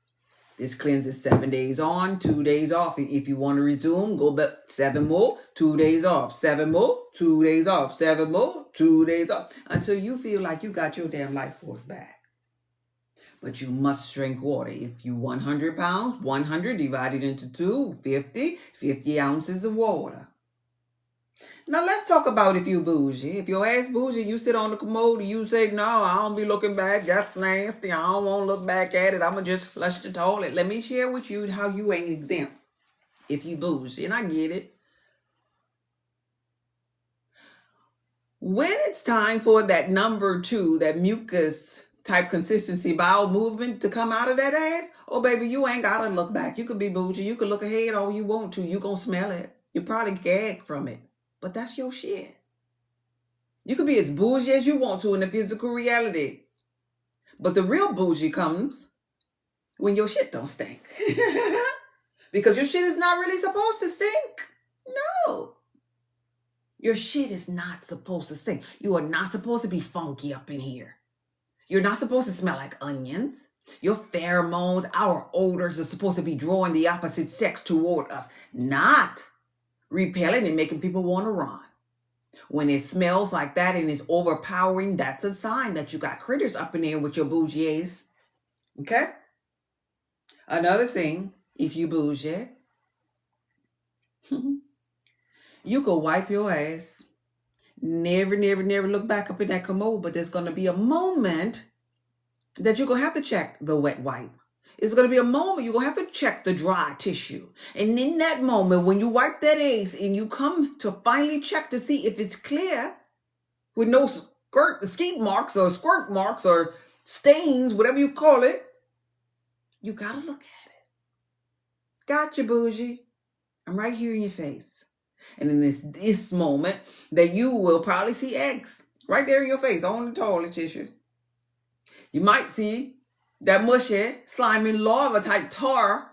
This cleanse is 7 days on, 2 days off. If you want to resume, go back 7 more, 2 days off. 7 more, 2 days off. 7 more, 2 days off. Until you feel like you got your damn life force back. But you must drink water. If you 100 pounds, 100 divided into 2, 50 ounces of water. Now let's talk about if you bougie. If your ass bougie, you sit on the commode and you say, no, I don't be looking back. That's nasty. I don't want to look back at it. I'm going to just flush the toilet. Let me share with you how you ain't exempt if you bougie. And I get it. When it's time for that number 2, that mucus type consistency bowel movement to come out of that ass, oh baby, you ain't gotta look back. You could be bougie. You could look ahead all you want to. You gonna smell it. You probably gag from it. But that's your shit. You could be as bougie as you want to in the physical reality. But the real bougie comes when your shit don't stink. Because your shit is not really supposed to stink. No. Your shit is not supposed to stink. You are not supposed to be funky up in here. You're not supposed to smell like onions. Your pheromones, our odors are supposed to be drawing the opposite sex toward us, not repelling and making people want to run. When it smells like that and it's overpowering, that's a sign that you got critters up in there with your bougies. Okay? Another thing, if you bougie, you go wipe your ass. Never look back up in that commode, but there's going to be a moment that you're going to have to check the wet wipe. It's going to be a moment you're going to have to check the dry tissue. And in that moment, when you wipe that ace and you come to finally check to see if it's clear with no skeet marks or squirt marks or stains, whatever you call it, you got to look at it. Gotcha, bougie. I'm right here in your face. And in this moment that you will probably see eggs right there in your face on the toilet tissue. You might see that mushy, slimy, lava type tar,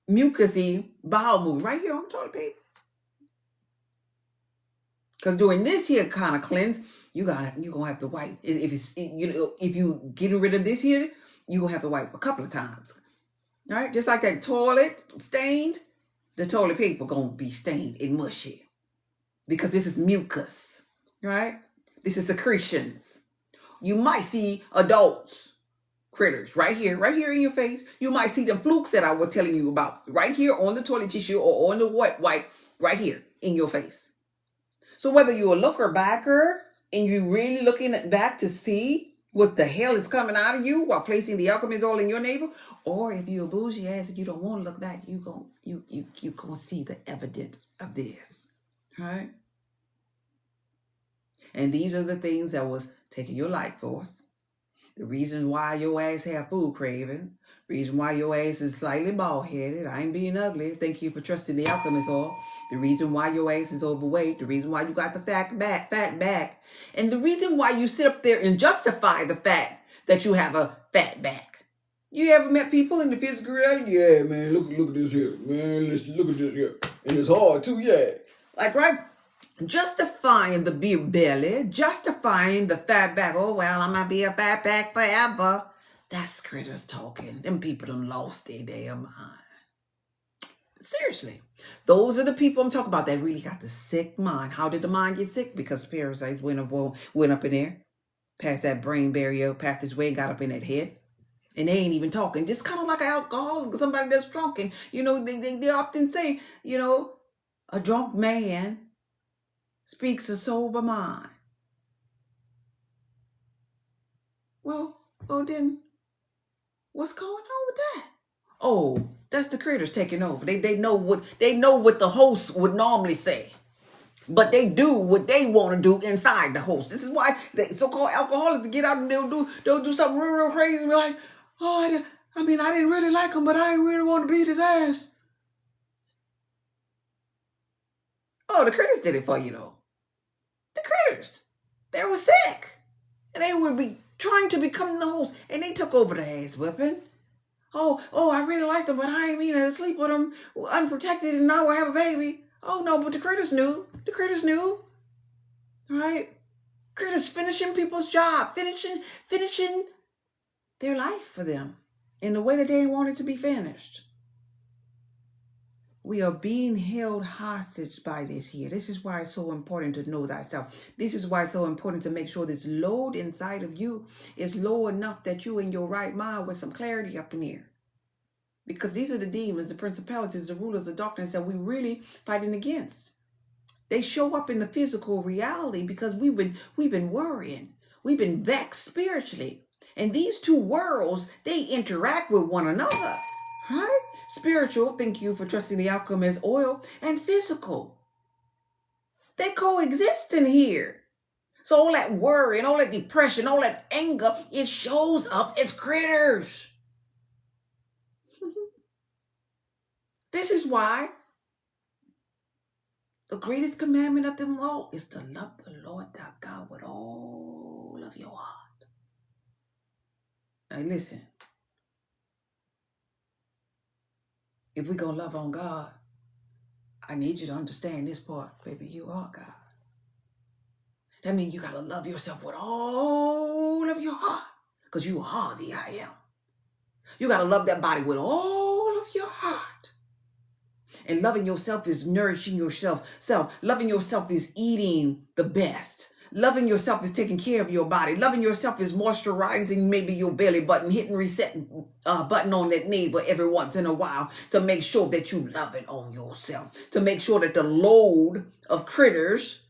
mucusy bowel movement right here on the toilet paper. Because during this here kind of cleanse, you're gonna have to wipe. If you getting rid of this here, you're gonna have to wipe a couple of times. All right, just like that toilet stained. The toilet paper gonna be stained and mushy because this is mucus, right? This is secretions. You might see adults, critters, right here in your face. You might see them flukes that I was telling you about right here on the toilet tissue or on the wet wipe right here in your face. So whether you're a looker backer and you're really looking back to see what the hell is coming out of you while placing the alchemist oil in your navel, or if you're a bougie ass and you don't want to look back, you gonna see the evidence of this, right? And these are the things that was taking your life force. The reason why your ass have food craving. Reason why your ass is slightly bald-headed. I ain't being ugly. Thank you for trusting the alchemist oil. The reason why your ass is overweight. The reason why you got the fat back. And the reason why you sit up there and justify the fact that you have a fat back. You ever met people in the physical reality? Yeah, man, look at this here. Man, look at this here. And it's hard too, yeah. Like, right? Justifying the beer belly, justifying the fat back. Oh, well, I'm going to be a fat back forever. That's critters talking. Them people done lost their damn mind. Seriously. Those are the people I'm talking about that really got the sick mind. How did the mind get sick? Because parasites went up in there, past that brain barrier, passed its way, got up in that head. And they ain't even talking. Just kind of like alcohol, somebody that's drunk. And, they often say, a drunk man speaks a sober mind. Well, then what's going on with that? Oh, that's the critters taking over. They know what the host would normally say. But they do what they want to do inside the host. This is why the so-called alcoholics get out and they'll do something real crazy and be like, oh, I didn't really like him, but I didn't really want to beat his ass. Oh, the critters did it for you though. The critters. They were sick. And they would be trying to become the host. And they took over the ass whipping. Oh, I really liked him, but I ain't mean to sleep with him unprotected and now we'll have a baby. Oh no, but the critters knew. The critters knew. Right? Critters finishing people's job, finishing their life for them in the way that they want it to be finished. We are being held hostage by this here. This is why it's so important to know thyself. This is why it's so important to make sure this load inside of you is low enough that you in your right mind with some clarity up in here. Because these are the demons, the principalities, the rulers of darkness that we really fighting against. They show up in the physical reality because we've been worrying. We've been vexed spiritually. And these two worlds, they interact with one another. Right? Spiritual, thank you for trusting the outcome as oil, and physical. They coexist in here. So all that worry and all that depression, all that anger, it shows up as critters. This is why the greatest commandment of them all is to love the Lord thy God with all of your heart. Now listen. If we're going to love on God, I need you to understand this part. Baby, you are God. That means you got to love yourself with all of your heart. Because you are the I am. You got to love that body with all of your heart. And loving yourself is nourishing yourself. Loving yourself is eating the best. Loving yourself is taking care of your body. Loving yourself is moisturizing maybe your belly button, hitting reset button on that navel every once in a while to make sure that you love it on yourself. To make sure that the load of critters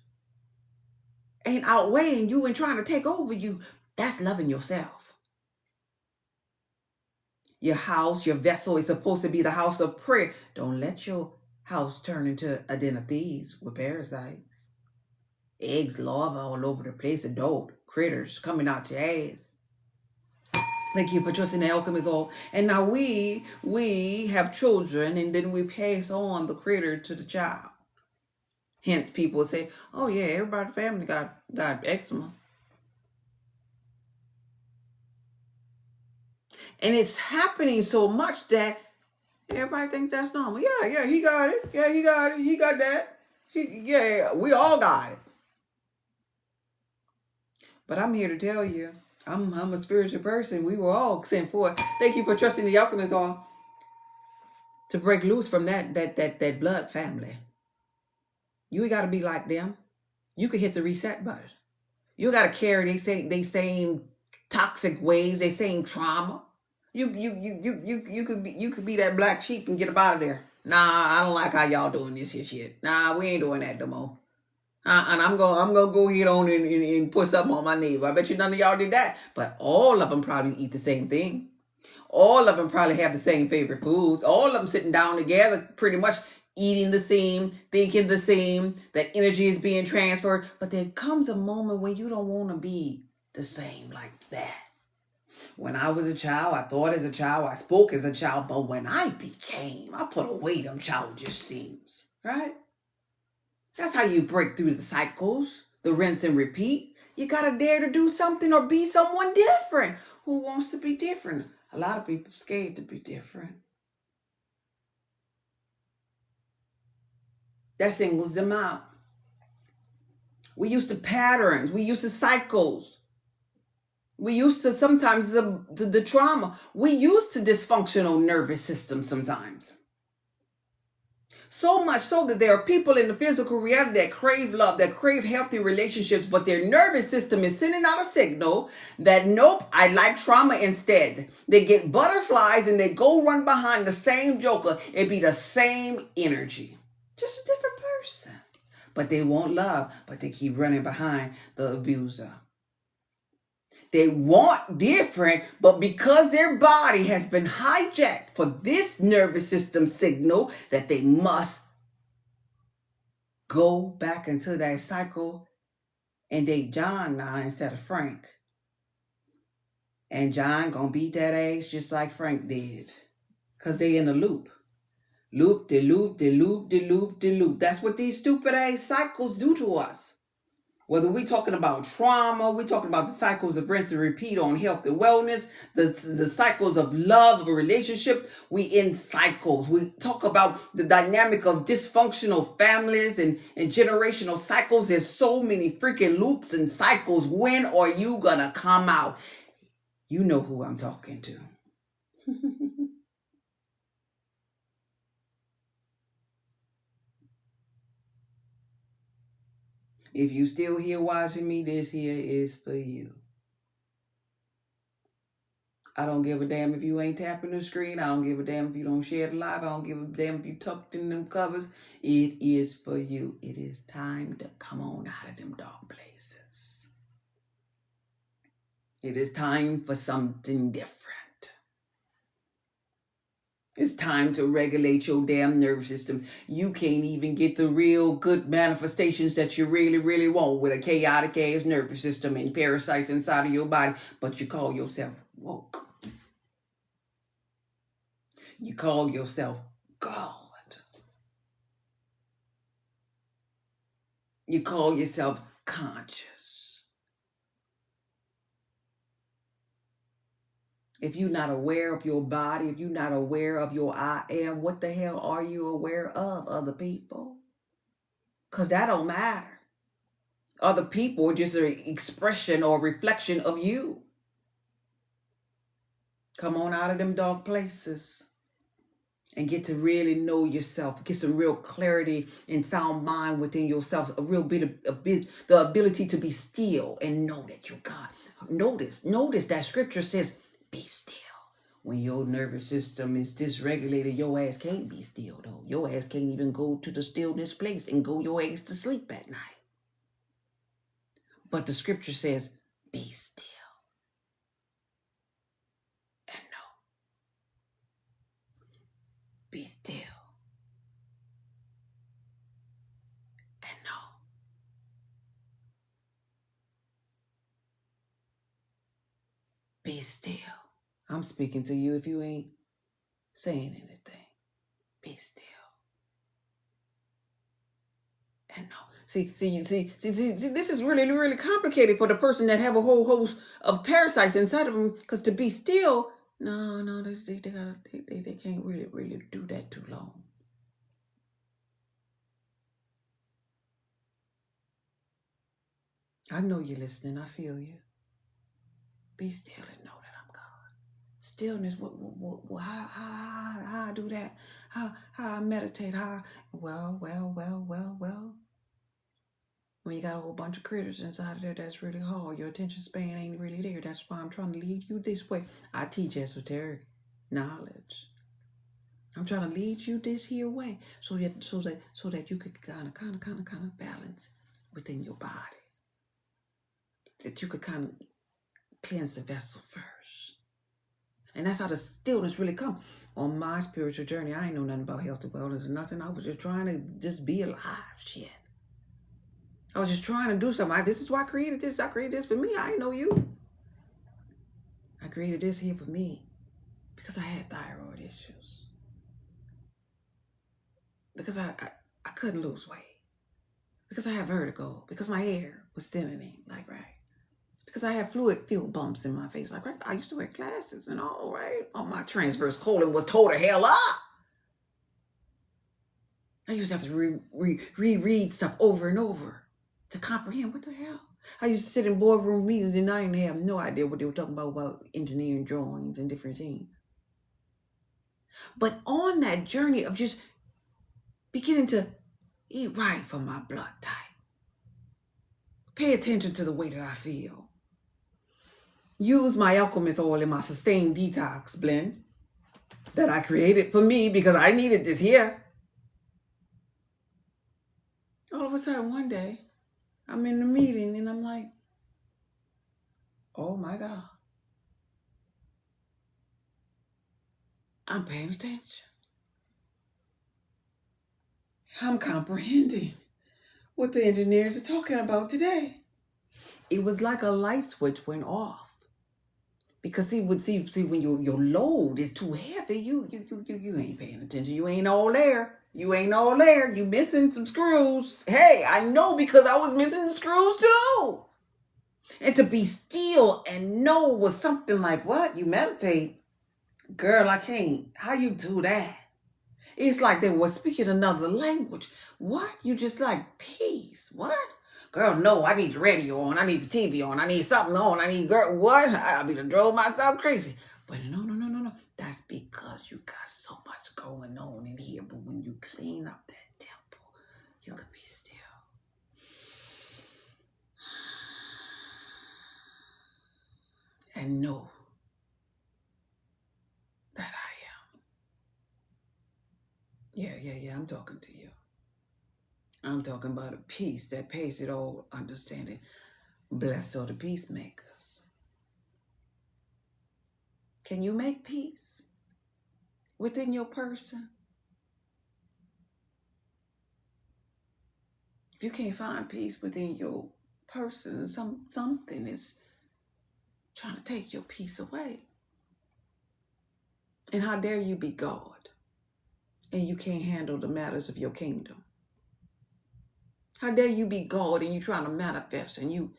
ain't outweighing you and trying to take over you. That's loving yourself. Your house, your vessel is supposed to be the house of prayer. Don't let your house turn into a den of thieves with parasites. Eggs, larvae all over the place, adult critters coming out your ass. Thank you for trusting the alchemist all. And now we have children and then we pass on the critter to the child. Hence people say, oh yeah, everybody in the family got eczema. And it's happening so much that everybody thinks that's normal. Yeah, he got it. Yeah, he got it. He got that. We all got it. But I'm here to tell you, I'm a spiritual person. We were all sent forth. Thank you for trusting the alchemist all to break loose from that blood family. You got to be like them. You can hit the reset button. You got to carry they same toxic ways, they same trauma. You could be that black sheep and get up out of there. Nah, I don't like how y'all doing this here shit. Nah, we ain't doing that no more. And I'm gonna go ahead on and put something on my navel. I bet you none of y'all did that. But all of them probably eat the same thing. All of them probably have the same favorite foods. All of them sitting down together, pretty much eating the same, thinking the same. That energy is being transferred. But there comes a moment when you don't want to be the same like that. When I was a child, I thought as a child, I spoke as a child. But when I put away them childish things, right? That's how you break through the cycles, the rinse and repeat. You got to dare to do something or be someone different. Who wants to be different? A lot of people scared to be different. That singles them out. We used to patterns. We used to cycles. We used to sometimes the trauma. We used to dysfunctional nervous system sometimes. So much so that there are people in the physical reality that crave love, that crave healthy relationships, but their nervous system is sending out a signal that, nope, I like trauma instead. They get butterflies and they go run behind the same joker. It be the same energy. Just a different person. But they want love, but they keep running behind the abuser. They want different, but because their body has been hijacked for this nervous system signal that they must go back into that cycle and date John now instead of Frank. And John gonna beat that age just like Frank did. Because they in a loop. Loop, de loop, de loop, de loop, de loop. That's what these stupid ass cycles do to us. Whether we're talking about trauma, we're talking about the cycles of rinse and repeat on health and wellness, the cycles of love, of a relationship, we in cycles. We talk about the dynamic of dysfunctional families and generational cycles. There's so many freaking loops and cycles. When are you gonna come out? You know who I'm talking to. If you still here watching me, this here is for you. I don't give a damn if you ain't tapping the screen. I don't give a damn if you don't share the live. I don't give a damn if you tucked in them covers. It is for you. It is time to come on out of them dark places. It is time for something different. It's time to regulate your damn nervous system. You can't even get the real good manifestations that you really, really want with a chaotic ass nervous system and parasites inside of your body, but you call yourself woke. You call yourself God. You call yourself conscious. If you're not aware of your body, if you're not aware of your I am, what the hell are you aware of, other people? Because that don't matter. Other people are just an expression or reflection of you. Come on out of them dark places and get to really know yourself. Get some real clarity and sound mind within yourself. The ability to be still and know that you're God. Notice that scripture says, be still. When your nervous system is dysregulated, your ass can't be still though. Your ass can't even go to the stillness place and go your ass to sleep at night. But the scripture says, be still and know. Be still and know. Be still. I'm speaking to you if you ain't saying anything. Be still and know. See, this is really, really complicated for the person that have a whole host of parasites inside of them. Because to be still, no, they can't really do that too long. I know you're listening. I feel you. Be still and know that I'm God. Stillness. How I do that? How I meditate? Well. When you got a whole bunch of critters inside of there, that's really hard. Your attention span ain't really there. That's why I'm trying to lead you this way. I teach esoteric knowledge. I'm trying to lead you this here way so that you could kind of balance within your body. That you could kind of cleanse the vessel first. And that's how the stillness really comes. On my spiritual journey, I ain't know nothing about health and wellness or nothing. I was just trying to just be alive. Shit. I was just trying to do something. This is why I created this. I created this for me. I ain't know you. I created this here for me because I had thyroid issues. Because I couldn't lose weight. Because I had vertigo. Because my hair was thinning, right? Because I had fluid-filled bumps in my face, right? I used to wear glasses and all, right? Oh, my transverse colon was tore the hell up. I used to have to reread stuff over and over to comprehend what the hell. I used to sit in boardroom meetings and I didn't have no idea what they were talking about engineering drawings and different things. But on that journey of just beginning to eat right for my blood type, pay attention to the way that I feel, use my alchemist oil in my sustained detox blend that I created for me because I needed this here. All of a sudden one day, I'm in the meeting and I'm like, Oh my God. I'm paying attention. I'm comprehending what the engineers are talking about today. It was like a light switch went off. Because see when your load is too heavy, you ain't paying attention. You ain't all there. You ain't all there. You missing some screws. Hey, I know because I was missing the screws too. And to be still and know was something like what? You meditate. Girl, I can't. How you do that? It's like they were speaking another language. What? You just like peace. What? Girl, no, I need the radio on. I need the TV on. I need something on. I need, girl, what? I'll be done drove myself crazy. But no. That's because you got so much going on in here. But when you clean up that temple, you can be still. And know that I am. Yeah, I'm talking to you. I'm talking about a peace that pays it all understanding. Blessed are the peacemakers. Can you make peace within your person? If you can't find peace within your person, something is trying to take your peace away. And how dare you be God and you can't handle the matters of your kingdom? How dare you be God and you trying to manifest and you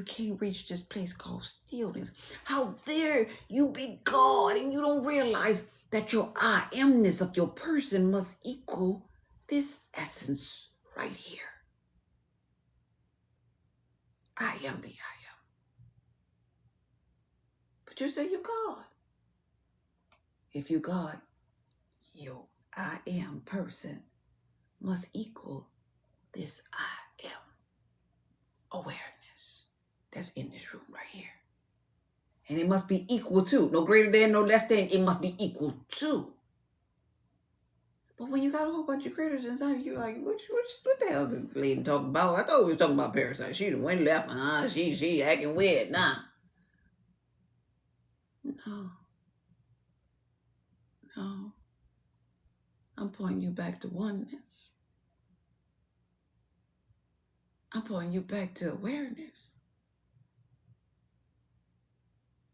can't reach this place called stillness? How dare you be God and you don't realize that your I amness of your person must equal this essence right here. I am the I am. But you say you're God. If you God, your I am person must equal this I am awareness that's in this room right here. And it must be equal to, no greater than, no less than, it must be equal to. But when you got a whole bunch of critters inside, you're like, what the hell is this lady talking about? I thought we were talking about parasites. She done went left. She acting weird. Nah. No. I'm pointing you back to oneness. I'm pointing you back to awareness.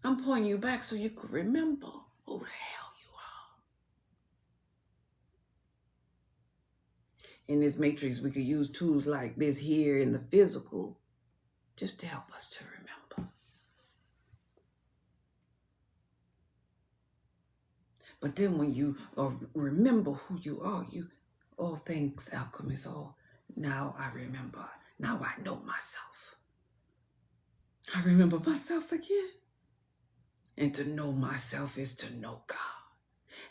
I'm pointing you back so you could remember who the hell you are. In this matrix, we could use tools like this here in the physical just to help us to remember. But then when you remember who you are, all things alchemist, now I remember. Now I know myself. I remember myself again. And to know myself is to know God.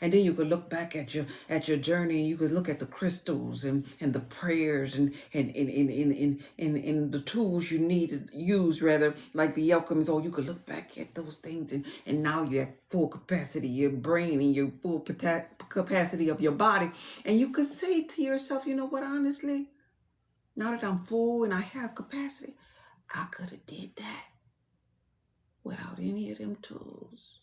And then you could look back at your journey, and you could look at the crystals and the prayers and the tools you need to use, rather, like the alchemist. You could look back at those things and now you're at full capacity, your brain and your full capacity of your body. And you could say to yourself, you know what, honestly, now that I'm full and I have capacity, I could have did that without any of them tools.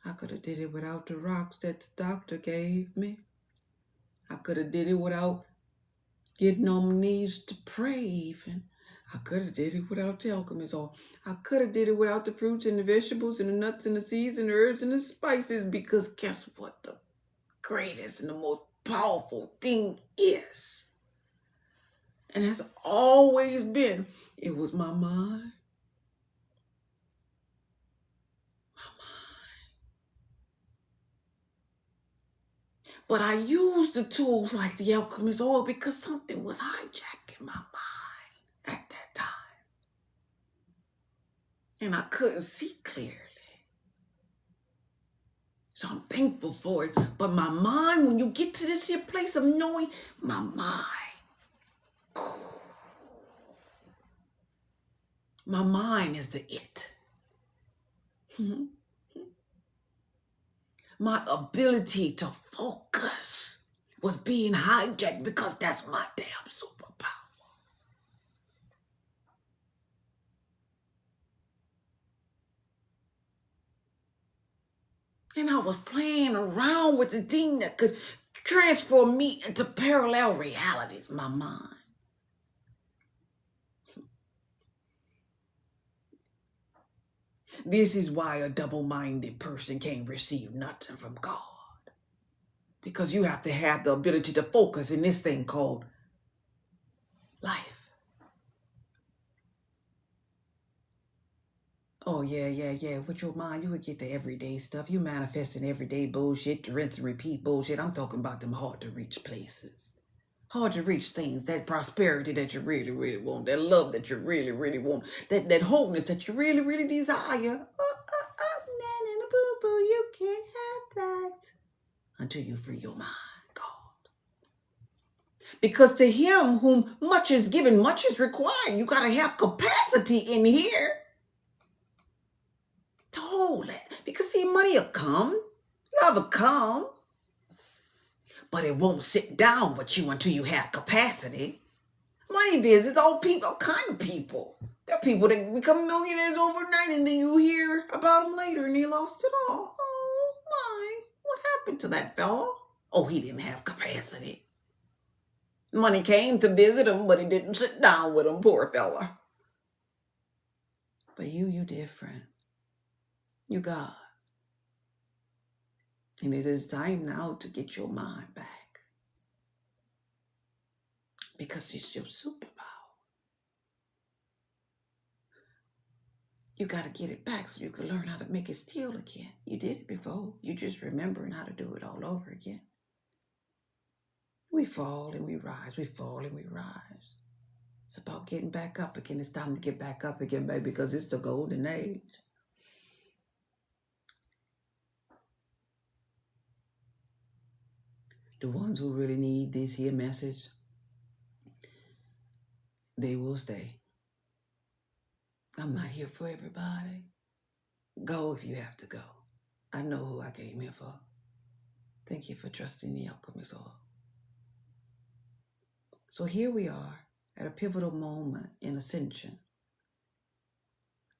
I could have did it without the rocks that the doctor gave me. I could have did it without getting on my knees to pray even. I could have did it without the alchemist. I could have did it without the fruits and the vegetables and the nuts and the seeds and the herbs and the spices, because guess what the greatest and the most powerful thing is? And has always been, it was my mind. But I used the tools like the alchemist oil because something was hijacking my mind at that time. And I couldn't see clearly. So I'm thankful for it. But my mind, when you get to this here place of knowing, my mind, my mind is the it. My ability to focus was being hijacked because that's my damn superpower. And I was playing around with the thing that could transform me into parallel realities, my mind. This is why a double-minded person can't receive nothing from God. Because you have to have the ability to focus in this thing called life. Oh, yeah. With your mind, you would get the everyday stuff. You manifesting everyday bullshit, rinse and repeat bullshit. I'm talking about them hard-to-reach places. Hard-to-reach things, that prosperity that you really, really want, that love that you really, really want, that wholeness that you really, really desire. Boo-boo, you can't have that until you free your mind, God. Because to him whom much is given, much is required. You got to have capacity in here to hold it. Because see, money will come, love will come, but it won't sit down with you until you have capacity. Money visits all people, all kind of people. There are people that become millionaires overnight and then you hear about them later and they lost it all. Oh my, what happened to that fella? Oh, he didn't have capacity. Money came to visit him, but he didn't sit down with him, poor fella. But you different. You God. And it is time now to get your mind back. Because it's your superpower. You got to get it back so you can learn how to make it still again. You did it before. You just remembering how to do it all over again. We fall and we rise. We fall and we rise. It's about getting back up again. It's time to get back up again, baby, because it's the golden age. The ones who really need this here message, they will stay. I'm not here for everybody. Go if you have to go. I know who I came here for. Thank you for trusting the alchemist all. So here we are at a pivotal moment in ascension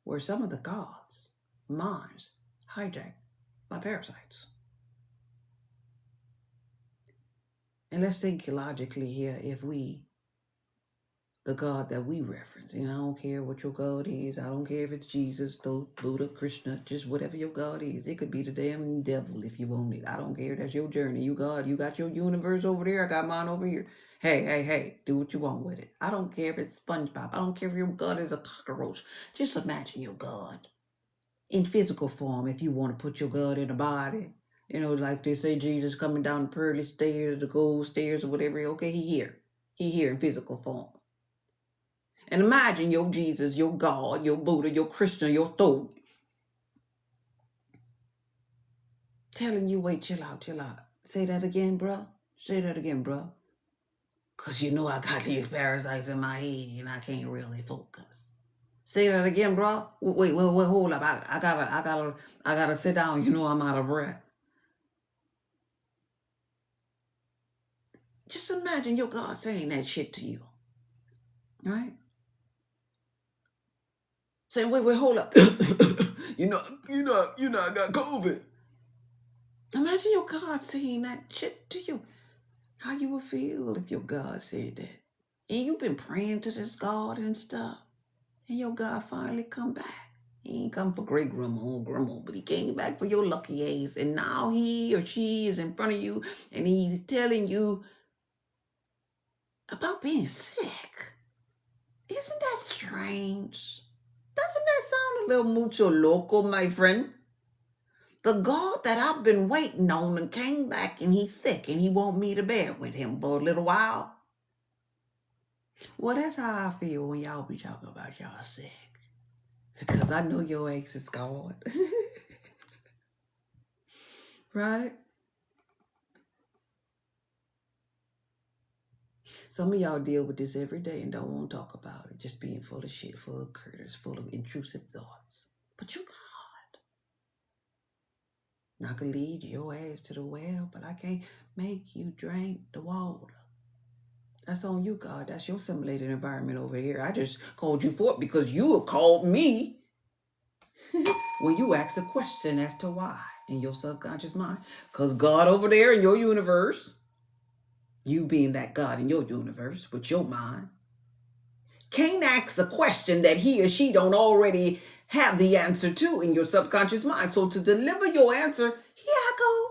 where some of the gods' minds hijacked by parasites. And let's think logically here. If we, the God that we reference, and I don't care what your God is, I don't care if it's Jesus, Buddha, Krishna, just whatever your God is. It could be the damn devil if you want it. I don't care. That's your journey. You God, you got your universe over there. I got mine over here. Hey, do what you want with it. I don't care if it's SpongeBob. I don't care if your God is a cockroach. Just imagine your God in physical form if you want to put your God in a body. You know, like they say, Jesus coming down the pearly stairs, the gold stairs, or whatever. Okay, he here. He here in physical form. And imagine your Jesus, your God, your Buddha, your Krishna, your Thoth telling you, wait, chill out. Say that again, bro. Say that again, bro. Because you know I got these parasites in my head and I can't really focus. Say that again, bro. Wait, hold up. I gotta sit down. You know I'm out of breath. Just imagine your God saying that shit to you. All right? Saying, wait, hold up. you know, I got COVID. Imagine your God saying that shit to you. How you would feel if your God said that. And you've been praying to this God and stuff. And your God finally come back. He ain't come for great grandma, but he came back for your lucky ass. And now he or she is in front of you and he's telling you about being sick. Isn't that strange? Doesn't that sound a little mucho loco, my friend? The God that I've been waiting on and came back and he's sick and he want me to bear with him for a little while. Well, that's how I feel when y'all be talking about y'all sick. Because I know your ex is God. Right? Some of y'all deal with this every day and don't want to talk about it. Just being full of shit, full of critters, full of intrusive thoughts. But you God. I can lead your ass to the well, but I can't make you drink the water. That's on you, God. That's your simulated environment over here. I just called you forth because you called me when you asked a question as to why. in your subconscious mind. Because God over there in your universe, you being that God in your universe with your mind, can't ask a question that he or she don't already have the answer to in your subconscious mind. So to deliver your answer, here I go.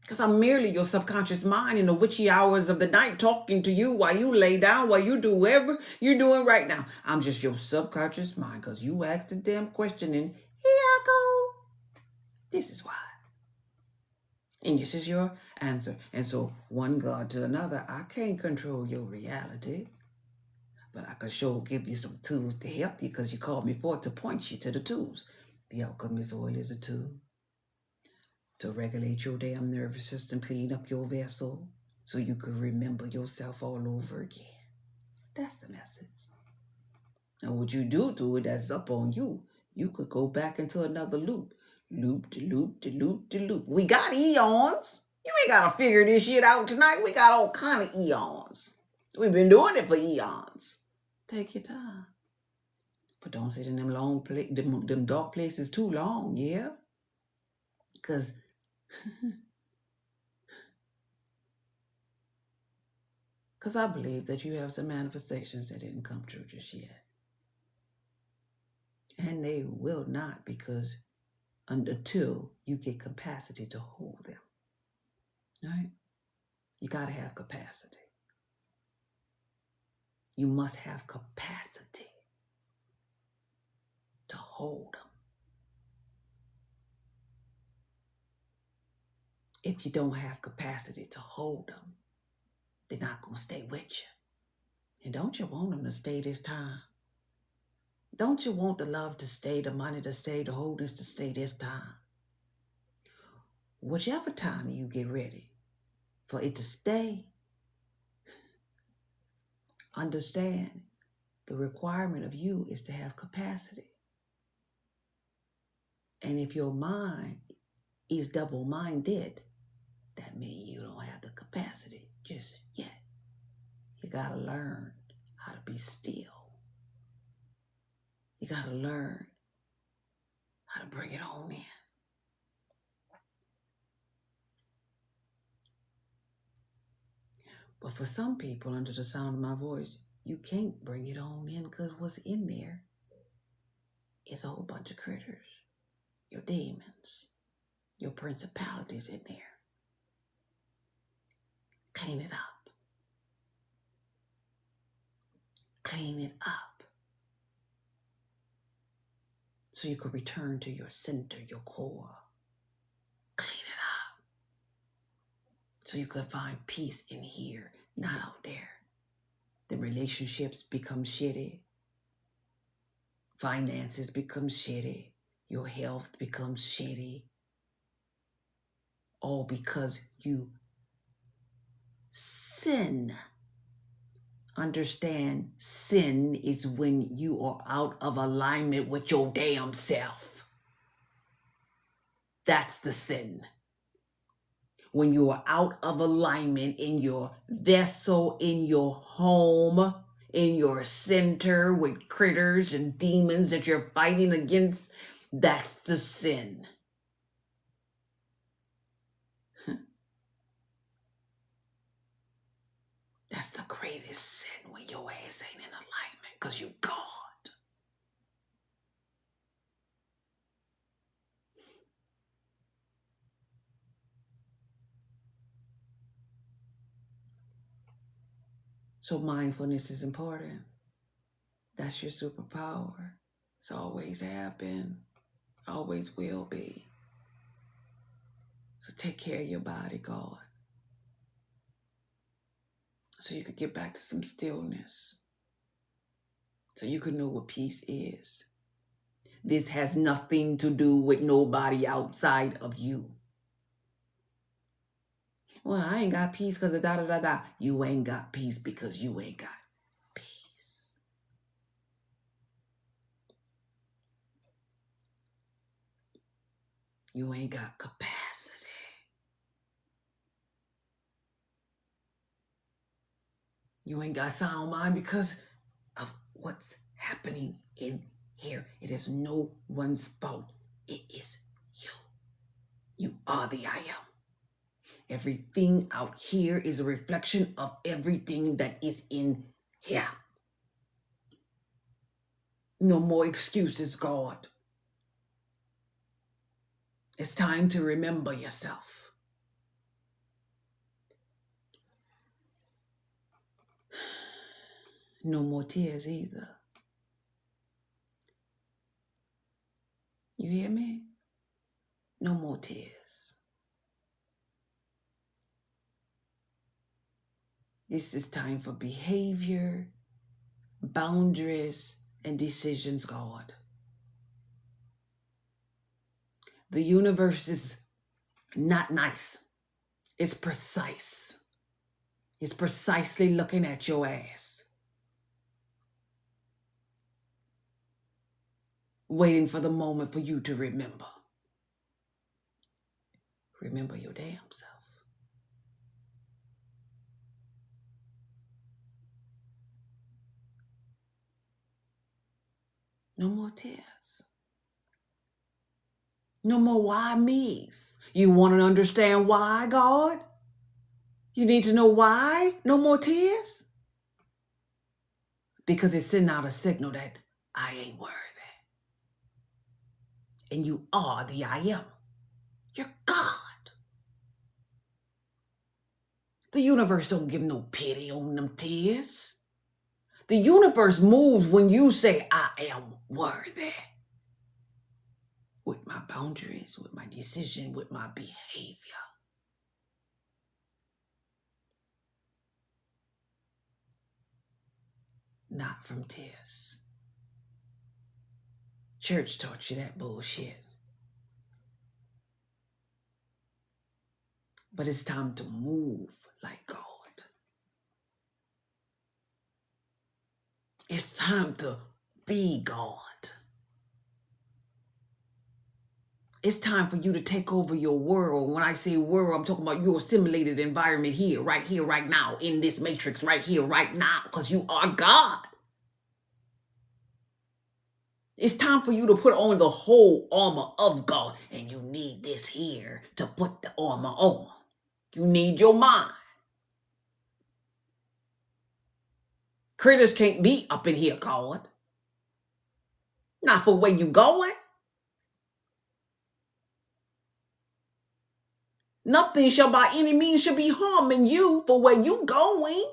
Because I'm merely your subconscious mind in the witchy hours of the night talking to you while you lay down, while you do whatever you're doing right now. I'm just your subconscious mind because you asked the damn question and here I go. This is why. And this is your answer. And so one God to another, I can't control your reality. But I can sure give you some tools to help you because you called me for it to point you to the tools. The alchemist oil is a tool to regulate your damn nervous system, clean up your vessel so you can remember yourself all over again. That's the message. And what you do to it, that's up on you. You could go back into another loop. Loop to loop to loop to loop. We got eons. You ain't got to figure this shit out tonight. We got all kind of eons. We've been doing it for eons. Take your time. But don't sit in them dark places too long, yeah? Because I believe that you have some manifestations that didn't come true just yet. And they will not, because until you get capacity to hold them. Right? You got to have capacity. You must have capacity to hold them. If you don't have capacity to hold them, they're not going to stay with you. And don't you want them to stay this time? Don't you want the love to stay, the money to stay, the wholeness to stay this time? Whichever time you get ready for it to stay, understand the requirement of you is to have capacity. And if your mind is double-minded, that means you don't have the capacity just yet. You got to learn how to be still. You got to learn how to bring it on in. But for some people, under the sound of my voice, you can't bring it on in because what's in there is a whole bunch of critters. Your demons, your principalities in there. Clean it up. Clean it up. So you can return to your center, your core. Clean it up. So you can find peace in here, not out there. The relationships become shitty. Finances become shitty. Your health becomes shitty. All because you sin. Understand, sin is when you are out of alignment with your damn self. That's the sin. When you are out of alignment in your vessel, in your home, in your center with critters and demons that you're fighting against, that's the sin. That's the greatest sin, when your ass ain't in alignment because you God. So mindfulness is important. That's your superpower. It's always have been, always will be. So take care of your body, God. So you could get back to some stillness. So you could know what peace is. This has nothing to do with nobody outside of you. Well, I ain't got peace because of da-da-da-da. You ain't got peace because you ain't got peace. You ain't got capacity. You ain't got sound mind because of what's happening in here. It is no one's fault. It is you. are the I am. Everything out here is a reflection of everything that is in here. No more excuses, God. It's time to remember yourself. No more tears either. You hear me? No more tears. This is time for behavior, boundaries, and decisions, God. The universe is not nice. It's precise. It's precisely looking at your ass, waiting for the moment for you to remember. Remember your damn self. No more tears. No more why me's. You want to understand why, God? You need to know why? No more tears? Because it's sending out a signal that I ain't worthy. And you are the I am. You're God. The universe don't give no pity on them tears. The universe moves when you say, I am worthy. With my boundaries, with my decision, with my behavior. Not from tears. Church taught you that bullshit. But it's time to move like God. It's time to be God. It's time for you to take over your world. When I say world, I'm talking about your assimilated environment here, right now, in this matrix, right here, right now, because you are God. It's time for you to put on the whole armor of God. And you need this here to put the armor on. You need your mind. Critters can't be up in here, God. Not for where you going. Nothing shall by any means shall be harming you for where you going.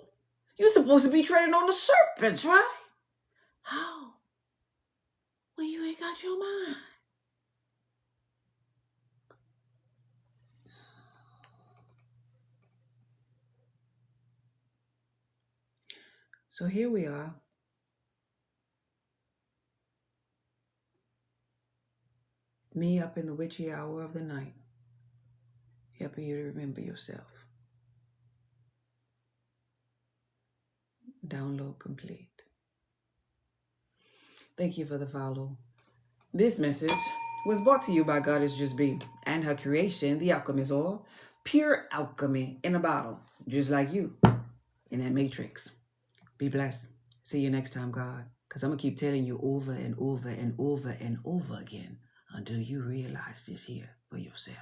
You're supposed to be treading on the serpents, right? How? Well, you ain't got your mind. So here we are. Me up in the witchy hour of the night, helping you to remember yourself. Download complete. Thank you for the follow. This message was brought to you by Goddess Just Be and her creation, the Alchemist Oil. Pure alchemy in a bottle, just like you in that matrix. Be blessed. See you next time, God. Because I'm going to keep telling you over and over and over and over again until you realize this here for yourself.